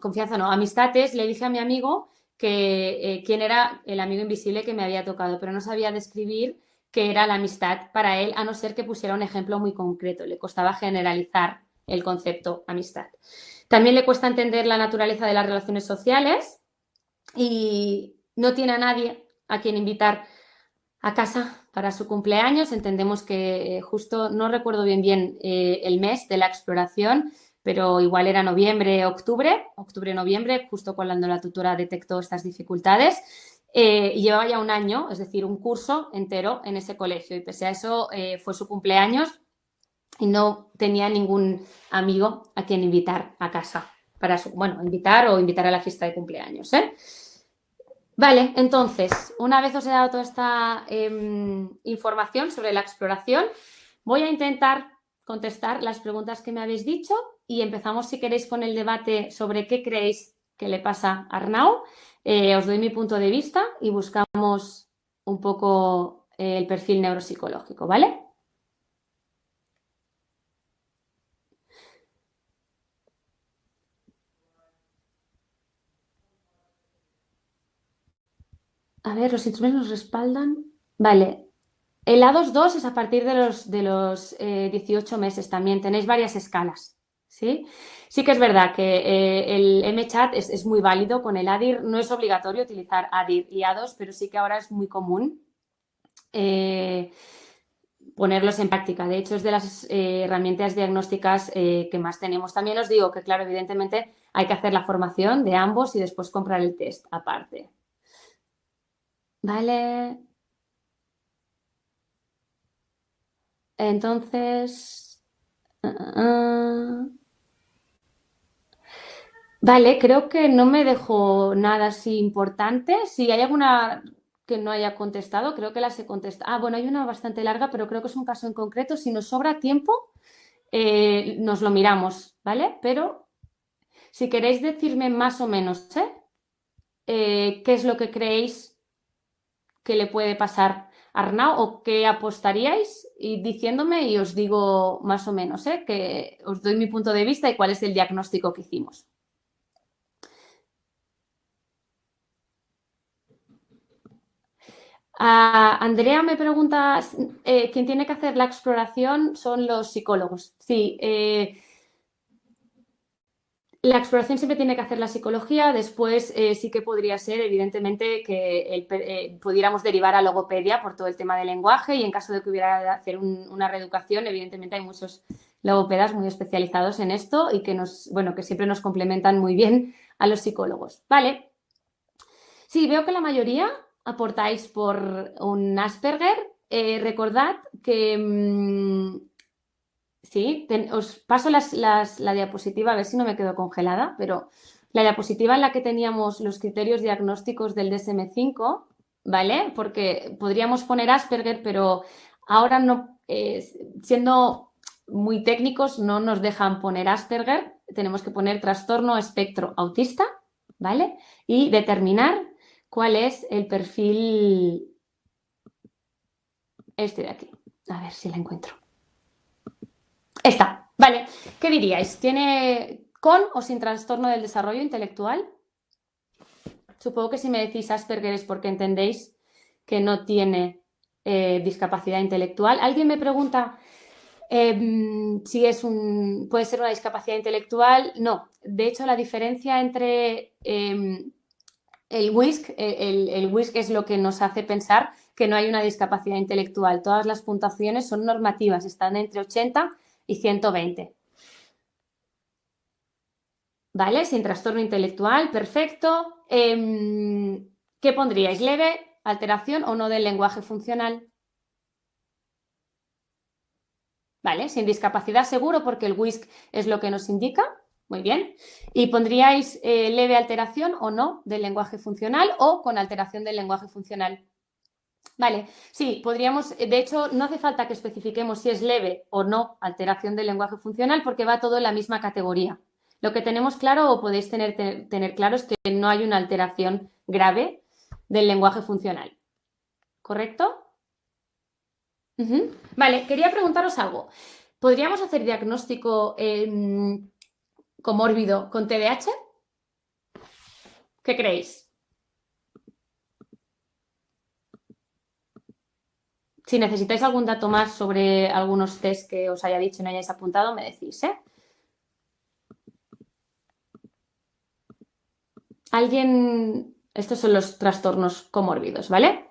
confianza no, amistad es, le dije a mi amigo que quién era el amigo invisible que me había tocado, pero no sabía describir qué era la amistad para él, a no ser que pusiera un ejemplo muy concreto. Le costaba generalizar el concepto amistad. También le cuesta entender la naturaleza de las relaciones sociales y no tiene a nadie a quien invitar a casa para su cumpleaños. Entendemos que justo, no recuerdo bien el mes de la exploración, pero igual era octubre-noviembre, justo cuando la tutora detectó estas dificultades. Y llevaba ya un año, es decir, un curso entero en ese colegio. Y pese a eso, fue su cumpleaños y no tenía ningún amigo a quien invitar a casa para invitar a la fiesta de cumpleaños. Vale, entonces, una vez os he dado toda esta información sobre la exploración, voy a intentar contestar las preguntas que me habéis dicho y empezamos, si queréis, con el debate sobre qué creéis que le pasa a Arnau. Os doy mi punto de vista y buscamos un poco el perfil neuropsicológico, ¿vale? A ver, los instrumentos nos respaldan. Vale. El A2-2 es a partir de los 18 meses también. Tenéis varias escalas, ¿sí? Sí que es verdad que el MChat es muy válido con el ADIR. No es obligatorio utilizar ADIR y A2, pero sí que ahora es muy común ponerlos en práctica. De hecho, es de las herramientas diagnósticas que más tenemos. También os digo que, claro, evidentemente hay que hacer la formación de ambos y después comprar el test aparte. Vale. Entonces, vale, creo que no me dejo nada así importante. Si hay alguna que no haya contestado, creo que las he contestado. Bueno, hay una bastante larga, pero creo que es un caso en concreto. Si nos sobra tiempo, nos lo miramos, ¿vale? Pero si queréis decirme más o menos, ¿qué es lo que creéis que le puede pasar a Arnau o qué apostaríais? Y diciéndome y os digo más o menos, que os doy mi punto de vista y cuál es el diagnóstico que hicimos. Andrea me pregunta, ¿quién tiene que hacer la exploración son los psicólogos? Sí, la exploración siempre tiene que hacer la psicología, después sí que podría ser, evidentemente, que pudiéramos derivar a logopedia por todo el tema del lenguaje y en caso de que hubiera que hacer una reeducación, evidentemente hay muchos logopedas muy especializados en esto y que siempre nos complementan muy bien a los psicólogos. Vale. Sí, veo que la mayoría aportáis por un Asperger. Recordad que sí, os paso la diapositiva, a ver si no me quedo congelada, pero la diapositiva en la que teníamos los criterios diagnósticos del DSM-5, ¿vale? Porque podríamos poner Asperger, pero ahora no, siendo muy técnicos, no nos dejan poner Asperger, tenemos que poner trastorno espectro autista, ¿vale? Y determinar cuál es el perfil este de aquí. A ver si la encuentro. Esta, vale. ¿Qué diríais? ¿Tiene con o sin trastorno del desarrollo intelectual? Supongo que si me decís Asperger es porque entendéis que no tiene discapacidad intelectual. Alguien me pregunta si puede ser una discapacidad intelectual. No, de hecho la diferencia entre el WISC, el WISC es lo que nos hace pensar que no hay una discapacidad intelectual. Todas las puntuaciones son normativas, están entre 80 y 120. ¿Vale? Sin trastorno intelectual, perfecto. ¿Qué pondríais? ¿Leve, alteración o no del lenguaje funcional? ¿Vale? Sin discapacidad seguro porque el WISC es lo que nos indica. Muy bien. ¿Y pondríais leve alteración o no del lenguaje funcional o con alteración del lenguaje funcional? Vale, sí, podríamos, de hecho, no hace falta que especifiquemos si es leve o no alteración del lenguaje funcional porque va todo en la misma categoría. Lo que tenemos claro o podéis tener claro es que no hay una alteración grave del lenguaje funcional. ¿Correcto? Vale, quería preguntaros algo. ¿Podríamos hacer diagnóstico comórbido con TDAH? ¿Qué creéis? Si necesitáis algún dato más sobre algunos test que os haya dicho y no hayáis apuntado, me decís, ¿eh? Alguien, estos son los trastornos comórbidos, ¿vale?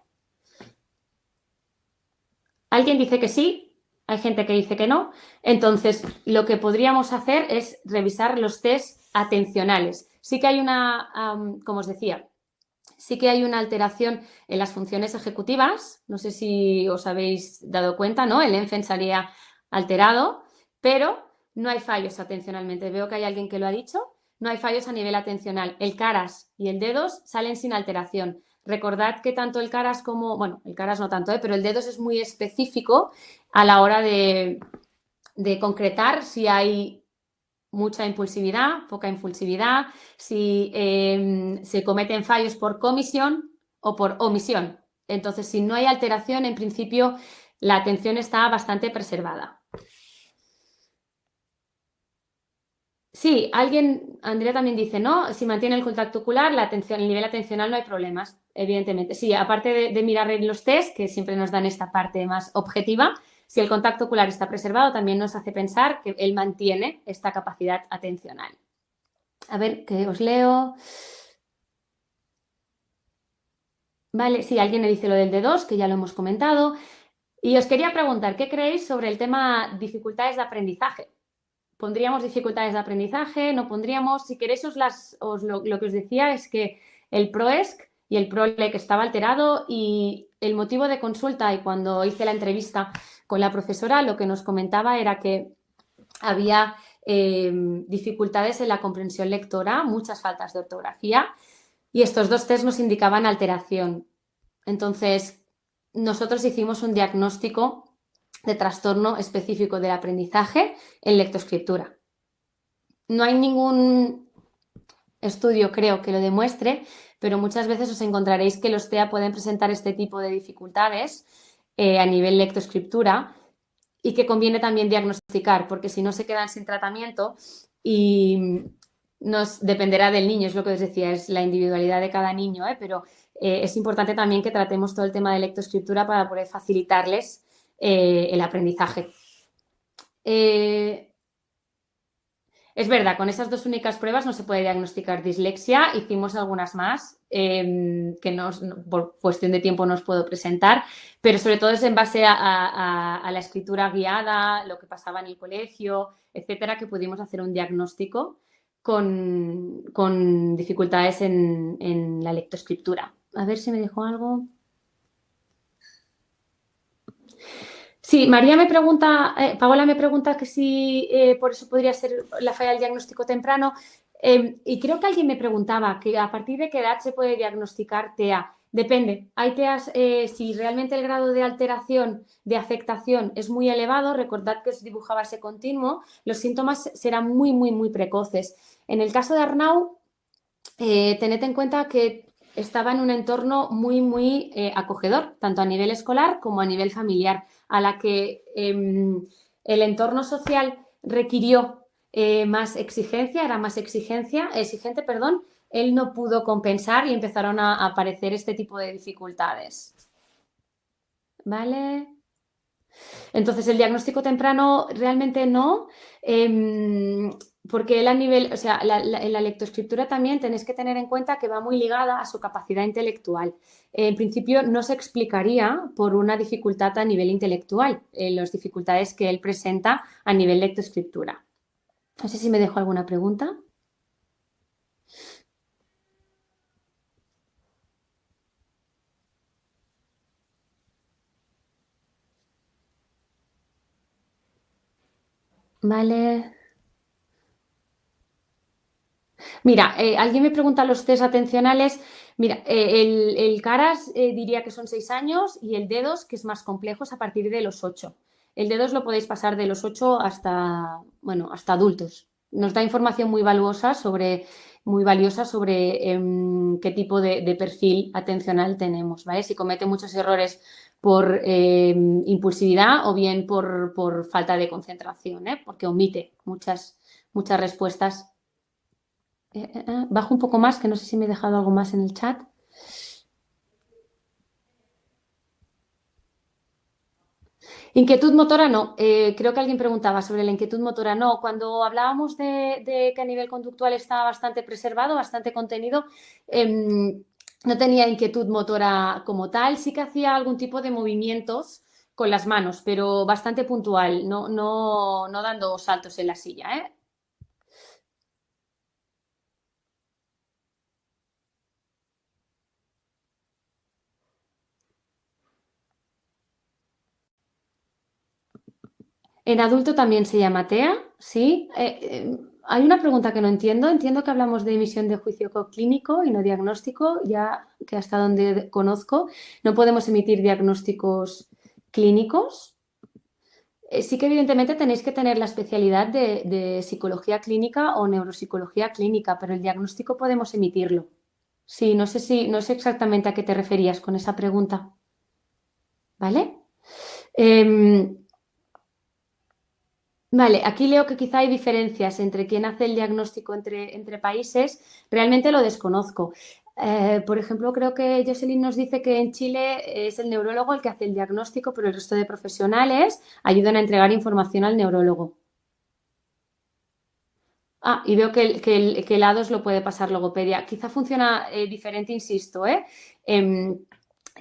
Alguien dice que sí, hay gente que dice que no. Entonces, lo que podríamos hacer es revisar los test atencionales. Sí que hay como os decía, sí que hay una alteración en las funciones ejecutivas. No sé si os habéis dado cuenta, ¿no? El ENFEN salía alterado, pero no hay fallos atencionalmente. Veo que hay alguien que lo ha dicho. No hay fallos a nivel atencional. El CARAS y el DEDOS salen sin alteración. Recordad que tanto el CARAS como, bueno, el CARAS no tanto, pero el DEDOS es muy específico a la hora de concretar si hay mucha impulsividad, poca impulsividad, si se cometen fallos por comisión o por omisión. Entonces, si no hay alteración, en principio la atención está bastante preservada. Sí, Andrea también dice, ¿no? Si mantiene el contacto ocular, el nivel atencional no hay problemas, evidentemente. Sí, aparte de mirar en los test, que siempre nos dan esta parte más objetiva, si el contacto ocular está preservado, también nos hace pensar que él mantiene esta capacidad atencional. A ver, que os leo. Vale, sí, alguien me dice lo del D2, que ya lo hemos comentado. Y os quería preguntar, ¿qué creéis sobre el tema dificultades de aprendizaje? ¿Pondríamos dificultades de aprendizaje? ¿No pondríamos? Si queréis, lo que os decía es que el PROESC y el PROLEC estaba alterado y el motivo de consulta y cuando hice la entrevista con la profesora lo que nos comentaba era que había dificultades en la comprensión lectora, muchas faltas de ortografía y estos dos test nos indicaban alteración. Entonces, nosotros hicimos un diagnóstico de trastorno específico del aprendizaje en lectoescritura. No hay ningún estudio, creo, que lo demuestre, pero muchas veces os encontraréis que los TEA pueden presentar este tipo de dificultades a nivel lectoescritura y que conviene también diagnosticar, porque si no se quedan sin tratamiento y nos dependerá del niño, es lo que os decía, es la individualidad de cada niño, pero es importante también que tratemos todo el tema de lectoescritura para poder facilitarles el aprendizaje. Es verdad, con esas 2 únicas pruebas no se puede diagnosticar dislexia. Hicimos algunas más que por cuestión de tiempo no os puedo presentar, pero sobre todo es en base a la escritura guiada, lo que pasaba en el colegio, etcétera, que pudimos hacer un diagnóstico con dificultades en la lectoescritura. A ver si me dejó algo. Sí, María me pregunta, Paola me pregunta que si por eso podría ser la falla del diagnóstico temprano. Y creo que alguien me preguntaba que a partir de qué edad se puede diagnosticar TEA. Depende. Hay TEAs, si realmente el grado de alteración, de afectación es muy elevado, recordad que os dibujaba ese continuo, los síntomas serán muy, muy, muy precoces. En el caso de Arnau, tened en cuenta que estaba en un entorno muy, muy acogedor, tanto a nivel escolar como a nivel familiar, a la que el entorno social requirió más exigencia, era más exigente, perdón, él no pudo compensar y empezaron a aparecer este tipo de dificultades. ¿Vale? Entonces, el diagnóstico temprano realmente no, porque él a nivel, o sea, en la lectoescritura también tenéis que tener en cuenta que va muy ligada a su capacidad intelectual. En principio no se explicaría por una dificultad a nivel intelectual, las dificultades que él presenta a nivel lectoescritura. No sé si me dejo alguna pregunta. Vale. Mira, alguien me pregunta los test atencionales. Mira, el CARAS diría que son 6 años y el D2, que es más complejo, es a partir de los 8. El D2 lo podéis pasar de los 8 hasta, bueno, hasta adultos. Nos da información muy valiosa sobre qué tipo de perfil atencional tenemos, ¿vale? Si comete muchos errores por impulsividad o bien por falta de concentración, porque omite muchas respuestas. Bajo un poco más, que no sé si me he dejado algo más en el chat. Inquietud motora no. Creo que alguien preguntaba sobre la inquietud motora. No, cuando hablábamos de que a nivel conductual estaba bastante preservado, bastante contenido, no tenía inquietud motora como tal. Sí que hacía algún tipo de movimientos con las manos, pero bastante puntual, no dando saltos en la silla, ¿eh? En adulto también se llama TEA, sí. Hay una pregunta que no entiendo. Entiendo que hablamos de emisión de juicio clínico y no diagnóstico, ya que hasta donde conozco no podemos emitir diagnósticos clínicos. Sí que evidentemente tenéis que tener la especialidad de psicología clínica o neuropsicología clínica, pero el diagnóstico podemos emitirlo. Sí, no sé exactamente a qué te referías con esa pregunta. ¿Vale? Vale, aquí leo que quizá hay diferencias entre quién hace el diagnóstico entre países. Realmente lo desconozco. Por ejemplo, creo que Jocelyn nos dice que en Chile es el neurólogo el que hace el diagnóstico, pero el resto de profesionales ayudan a entregar información al neurólogo. Ah, y veo que el A2 lo puede pasar logopedia. Quizá funciona diferente, insisto, en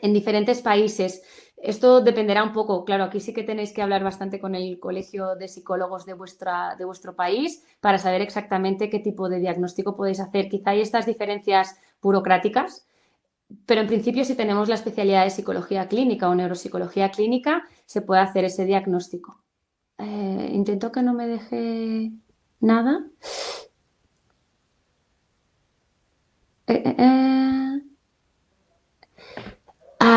diferentes países. Esto dependerá un poco, claro, aquí sí que tenéis que hablar bastante con el colegio de psicólogos de vuestro país para saber exactamente qué tipo de diagnóstico podéis hacer. Quizá hay estas diferencias burocráticas, pero en principio si tenemos la especialidad de psicología clínica o neuropsicología clínica, se puede hacer ese diagnóstico. Intento que no me deje nada.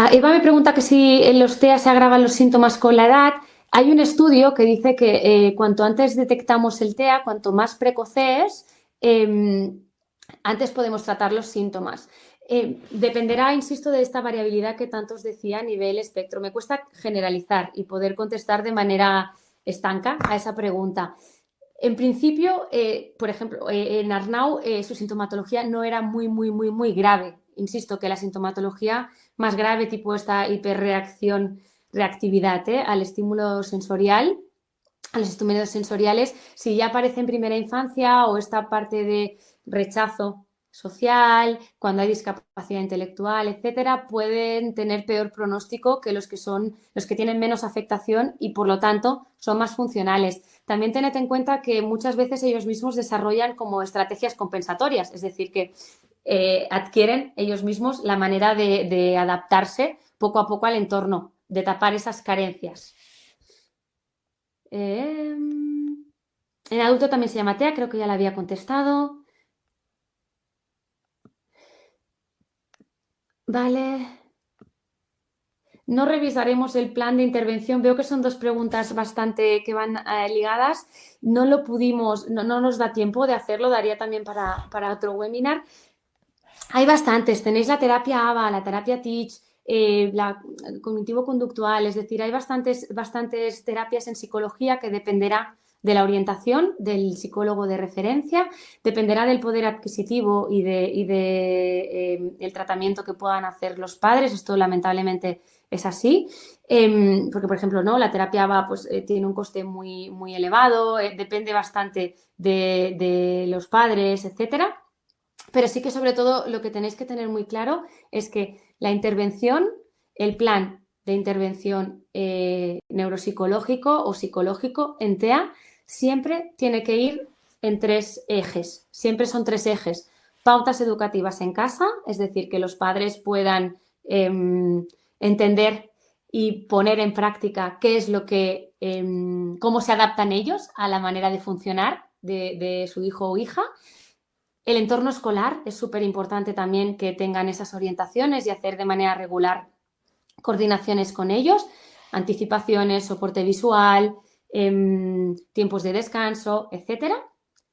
Eva me pregunta que si en los TEA se agravan los síntomas con la edad. Hay un estudio que dice que cuanto antes detectamos el TEA, cuanto más precoz es, antes podemos tratar los síntomas. Dependerá, insisto, de esta variabilidad que tanto os decía a nivel espectro. Me cuesta generalizar y poder contestar de manera estanca a esa pregunta. En principio, por ejemplo, en Arnau su sintomatología no era muy grave. Insisto que la sintomatología más grave, tipo esta reactividad al estímulo sensorial, a los estímulos sensoriales, si ya aparece en primera infancia o esta parte de rechazo social, cuando hay discapacidad intelectual, etcétera, pueden tener peor pronóstico que los que tienen menos afectación y por lo tanto son más funcionales. También tened en cuenta que muchas veces ellos mismos desarrollan como estrategias compensatorias, es decir, que adquieren ellos mismos la manera de adaptarse poco a poco al entorno, de tapar esas carencias. En adulto también se llama TEA, creo que ya la había contestado. Vale. No revisaremos el plan de intervención. Veo que son dos preguntas bastante que van ligadas. No lo pudimos, no nos da tiempo de hacerlo, daría también para otro webinar. Hay bastantes. Tenéis la terapia ABA, la terapia TEACH, la cognitivo-conductual, es decir, hay bastantes terapias en psicología que dependerá de la orientación del psicólogo de referencia, dependerá del poder adquisitivo y de el tratamiento que puedan hacer los padres. Esto lamentablemente es así, porque por ejemplo, ¿no? La terapia ABA pues, tiene un coste muy elevado, depende bastante de los padres, etcétera. Pero sí que sobre todo lo que tenéis que tener muy claro es que la intervención, el plan de intervención neuropsicológico o psicológico en TEA siempre tiene que ir en 3 ejes, siempre son 3 ejes. Pautas educativas en casa, es decir, que los padres puedan entender y poner en práctica qué es lo que, cómo se adaptan ellos a la manera de funcionar de su hijo o hija. El entorno escolar es súper importante también que tengan esas orientaciones y hacer de manera regular coordinaciones con ellos, anticipaciones, soporte visual, tiempos de descanso, etcétera.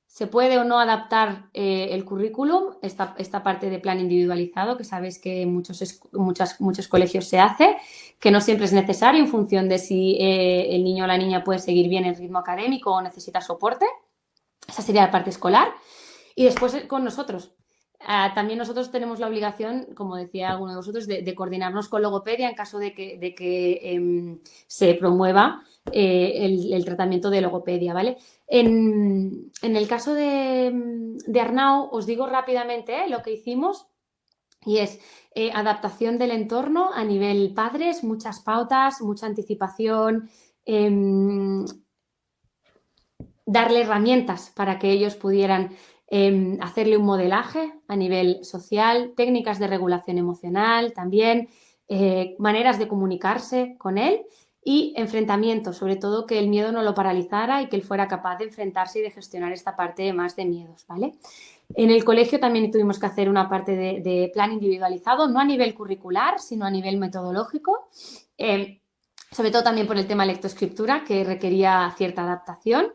Se puede o no adaptar el currículum, esta parte de plan individualizado, que sabéis que en muchos colegios se hace, que no siempre es necesario en función de si el niño o la niña puede seguir bien el ritmo académico o necesita soporte. Esa sería la parte escolar. Y después con nosotros. También nosotros tenemos la obligación, como decía alguno de vosotros, de coordinarnos con logopedia en caso de que se promueva el tratamiento de logopedia, ¿vale? En el caso de Arnau, os digo rápidamente lo que hicimos y es adaptación del entorno a nivel padres, muchas pautas, mucha anticipación, darle herramientas para que ellos pudieran hacerle un modelaje a nivel social, técnicas de regulación emocional también, maneras de comunicarse con él y enfrentamientos, sobre todo que el miedo no lo paralizara y que él fuera capaz de enfrentarse y de gestionar esta parte más de miedos, ¿vale? En el colegio también tuvimos que hacer una parte de plan individualizado, no a nivel curricular, sino a nivel metodológico, sobre todo también por el tema lectoescritura, que requería cierta adaptación.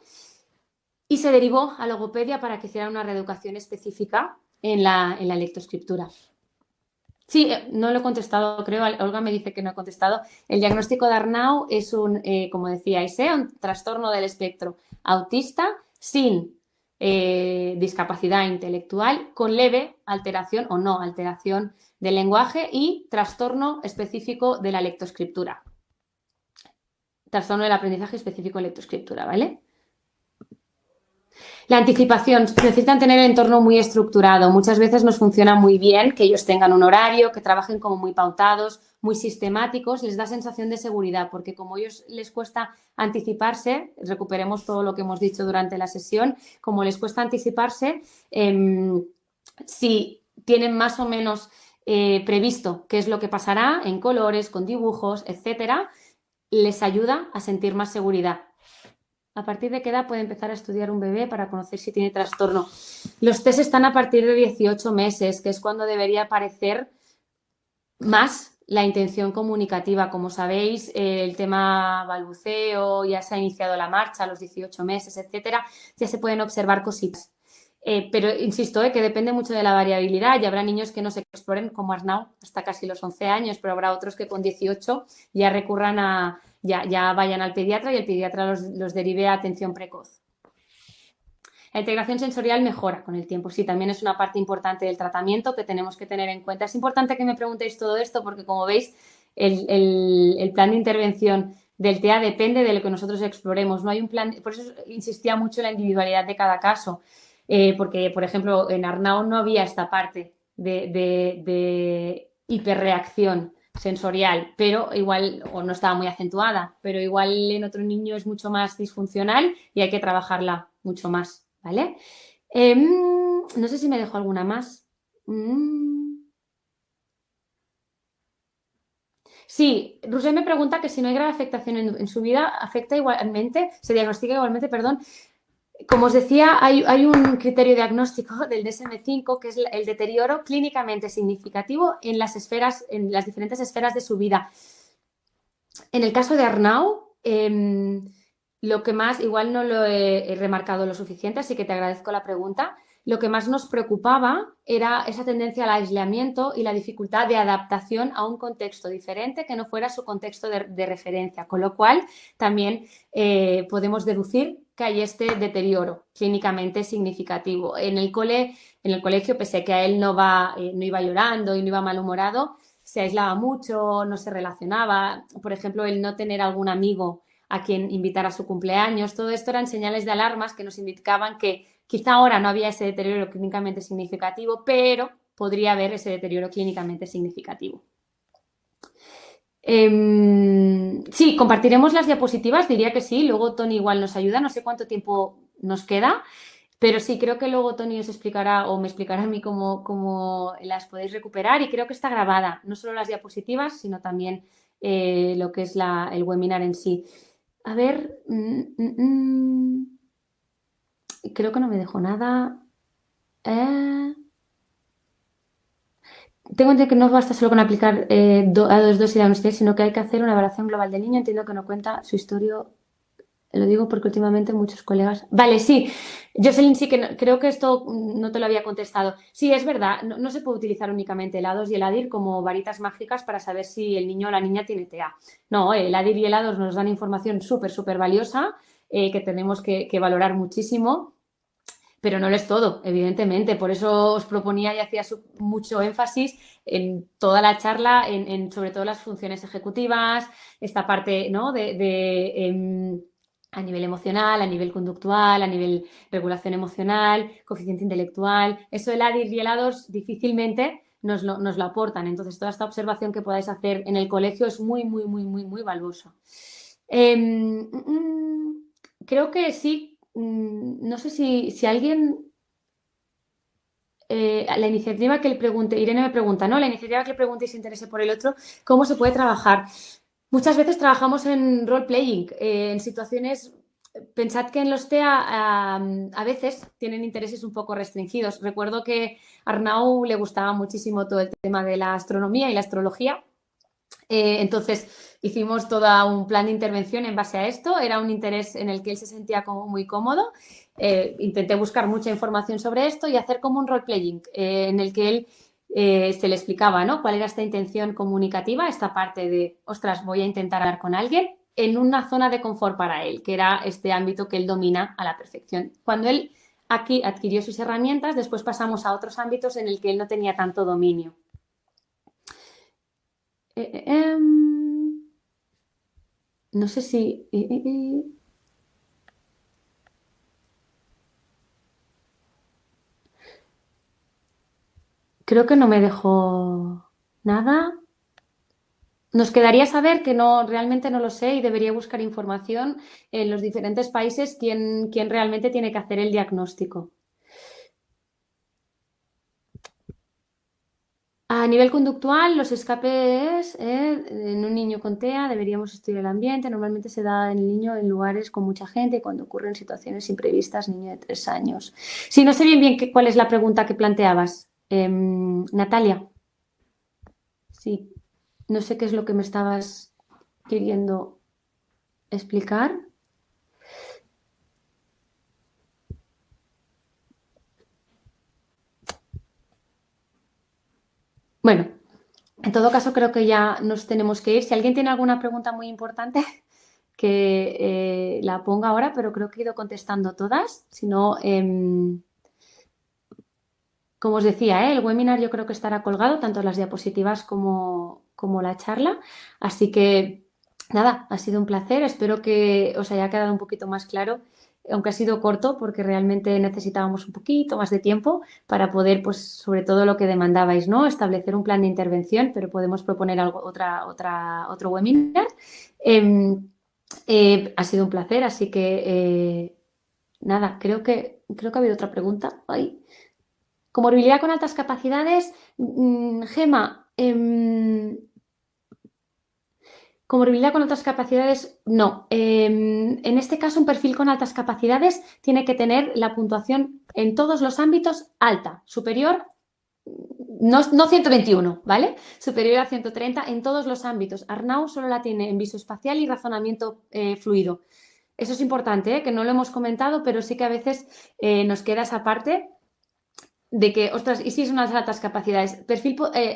Y se derivó a logopedia para que hicieran una reeducación específica en la lectoescritura. Sí, no lo he contestado, creo. Olga me dice que no he contestado. El diagnóstico de Arnau es como decíais, un trastorno del espectro autista sin discapacidad intelectual, con leve alteración o no alteración del lenguaje y trastorno específico de la lectoescritura. Trastorno del aprendizaje específico de lectoescritura, ¿vale? La anticipación, necesitan tener el entorno muy estructurado. Muchas veces nos funciona muy bien que ellos tengan un horario, que trabajen como muy pautados, muy sistemáticos, les da sensación de seguridad, porque como a ellos les cuesta anticiparse, recuperemos todo lo que hemos dicho durante la sesión, como les cuesta anticiparse, si tienen más o menos previsto qué es lo que pasará en colores, con dibujos, etcétera, les ayuda a sentir más seguridad. ¿A partir de qué edad puede empezar a estudiar un bebé para conocer si tiene trastorno? Los test están a partir de 18 meses, que es cuando debería aparecer más la intención comunicativa. Como sabéis, el tema balbuceo, ya se ha iniciado la marcha a los 18 meses, etcétera, ya se pueden observar cositas. Pero insisto, que depende mucho de la variabilidad y habrá niños que no se exploren como Arnau hasta casi los 11 años, pero habrá otros que con 18 ya recurran ya vayan al pediatra y el pediatra los derive a atención precoz. La integración sensorial mejora con el tiempo. Sí, también es una parte importante del tratamiento que tenemos que tener en cuenta. Es importante que me preguntéis todo esto porque, como veis, el plan de intervención del TEA depende de lo que nosotros exploremos. No hay un plan, por eso insistía mucho en la individualidad de cada caso, porque, por ejemplo, en Arnau no había esta parte de hiperreacción sensorial, pero igual, o no estaba muy acentuada, pero igual en otro niño es mucho más disfuncional y hay que trabajarla mucho más, ¿vale? No sé si me dejo alguna más. Sí, Rusé me pregunta que si no hay grave afectación en su vida, afecta igualmente, se diagnostica igualmente, perdón. Como os decía, hay un criterio diagnóstico del DSM-5 que es el deterioro clínicamente significativo en las diferentes esferas de su vida. En el caso de Arnau, lo que más, igual no lo he remarcado lo suficiente, así que te agradezco la pregunta. Lo que más nos preocupaba era esa tendencia al aislamiento y la dificultad de adaptación a un contexto diferente que no fuera su contexto de referencia, con lo cual también podemos deducir que hay este deterioro clínicamente significativo. En el colegio, pese a que a él no iba llorando y no iba malhumorado, se aislaba mucho, no se relacionaba. Por ejemplo, el no tener algún amigo a quien invitar a su cumpleaños. Todo esto eran señales de alarmas que nos indicaban que quizá ahora no había ese deterioro clínicamente significativo, pero podría haber ese deterioro clínicamente significativo. Sí, compartiremos las diapositivas, diría que sí. Luego Tony igual nos ayuda, no sé cuánto tiempo nos queda, pero sí, creo que luego Tony os explicará o me explicará a mí cómo las podéis recuperar y creo que está grabada, no solo las diapositivas, sino también lo que es el webinar en sí. A ver, creo que no me dejo nada. Tengo entendido que no basta solo con aplicar a dos dosis de anestesia, sino que hay que hacer una evaluación global del niño. Entiendo que no cuenta su historia. Lo digo porque últimamente muchos colegas... Vale, sí. Jocelyn, sí que creo que esto no te lo había contestado. Sí, es verdad. No se puede utilizar únicamente el A2 y el ADIR como varitas mágicas para saber si el niño o la niña tiene TEA. No, el ADIR y el A2 nos dan información súper valiosa que tenemos que valorar muchísimo. Pero no lo es todo, evidentemente. Por eso os proponía y hacía mucho énfasis en toda la charla, sobre todo las funciones ejecutivas, esta parte, ¿no? A nivel emocional, a nivel conductual, a nivel regulación emocional, coeficiente intelectual. Eso el ADIR y el A2 difícilmente nos lo aportan. Entonces, toda esta observación que podáis hacer en el colegio es muy valiosa. Creo que sí. No sé si alguien... la iniciativa que le pregunte, Irene me pregunta, ¿no? La iniciativa que le pregunte y se interese por el otro, ¿cómo se puede trabajar? Muchas veces trabajamos en role-playing, en situaciones... Pensad que en los TEA a veces tienen intereses un poco restringidos. Recuerdo que a Arnau le gustaba muchísimo todo el tema de la astronomía y la astrología. Entonces hicimos todo un plan de intervención en base a esto, era un interés en el que él se sentía como muy cómodo. Intenté buscar mucha información sobre esto y hacer como un role-playing en el que él se le explicaba, ¿no? Cuál era esta intención comunicativa, esta parte de, ostras, voy a intentar hablar con alguien en una zona de confort para él, que era este ámbito que él domina a la perfección. Cuando él aquí adquirió sus herramientas, después pasamos a otros ámbitos en el que él no tenía tanto dominio. No sé si... Creo que no me dejo nada. Nos quedaría saber que realmente no lo sé y debería buscar información en los diferentes países quién realmente tiene que hacer el diagnóstico. A nivel conductual, los escapes en un niño con TEA deberíamos estudiar el ambiente. Normalmente se da en el niño en lugares con mucha gente cuando ocurren situaciones imprevistas, niño de 3 años. Sí, no sé bien cuál es la pregunta que planteabas. Natalia. Sí. No sé qué es lo que me estabas queriendo explicar. Bueno, en todo caso creo que ya nos tenemos que ir. Si alguien tiene alguna pregunta muy importante, que la ponga ahora, pero creo que he ido contestando todas. Si no, como os decía, el webinar yo creo que estará colgado, tanto las diapositivas como la charla. Así que, nada, ha sido un placer. Espero que os haya quedado un poquito más claro, aunque ha sido corto, porque realmente necesitábamos un poquito más de tiempo para poder, pues, sobre todo lo que demandabais, ¿no? Establecer un plan de intervención, pero podemos proponer otro webinar. Ha sido un placer, así que, nada, creo que ha habido otra pregunta. Ay. Comorbilidad con altas capacidades, Gema, comorbilidad con altas capacidades, no. En este caso, un perfil con altas capacidades tiene que tener la puntuación en todos los ámbitos alta, superior, no 121, ¿vale? Superior a 130 en todos los ámbitos. Arnau solo la tiene en visoespacial y razonamiento fluido. Eso es importante, que no lo hemos comentado, pero sí que a veces nos queda esa parte de que, ostras, ¿y si es unas altas capacidades?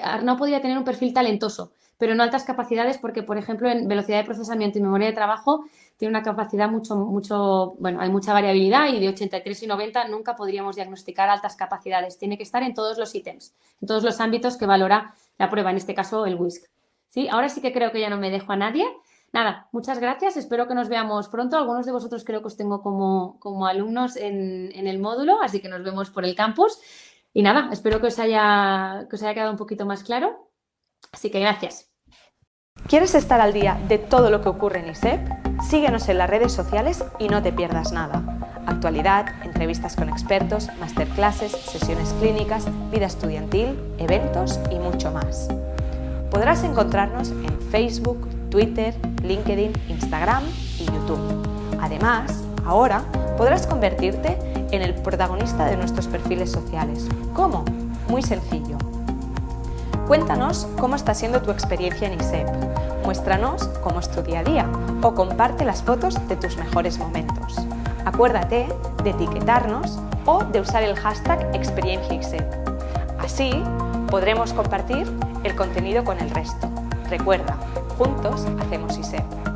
Arnau podría tener un perfil talentoso, pero no altas capacidades porque, por ejemplo, en velocidad de procesamiento y memoria de trabajo tiene una capacidad bueno, hay mucha variabilidad y de 83 y 90 nunca podríamos diagnosticar altas capacidades. Tiene que estar en todos los ítems, en todos los ámbitos que valora la prueba, en este caso el WISC. ¿Sí? Ahora sí que creo que ya no me dejo a nadie. Nada, muchas gracias, espero que nos veamos pronto. Algunos de vosotros creo que os tengo como alumnos en el módulo, así que nos vemos por el campus. Y nada, espero que os haya quedado un poquito más claro. Así que gracias. ¿Quieres estar al día de todo lo que ocurre en ISEP? Síguenos en las redes sociales y no te pierdas nada. Actualidad, entrevistas con expertos, masterclasses, sesiones clínicas, vida estudiantil, eventos y mucho más. Podrás encontrarnos en Facebook, Twitter, LinkedIn, Instagram y YouTube. Además, ahora podrás convertirte en el protagonista de nuestros perfiles sociales. ¿Cómo? Muy sencillo. Cuéntanos cómo está siendo tu experiencia en ISEP, muéstranos cómo es tu día a día o comparte las fotos de tus mejores momentos. Acuérdate de etiquetarnos o de usar el hashtag experienciaisep. Así podremos compartir el contenido con el resto. Recuerda, juntos hacemos ISEP.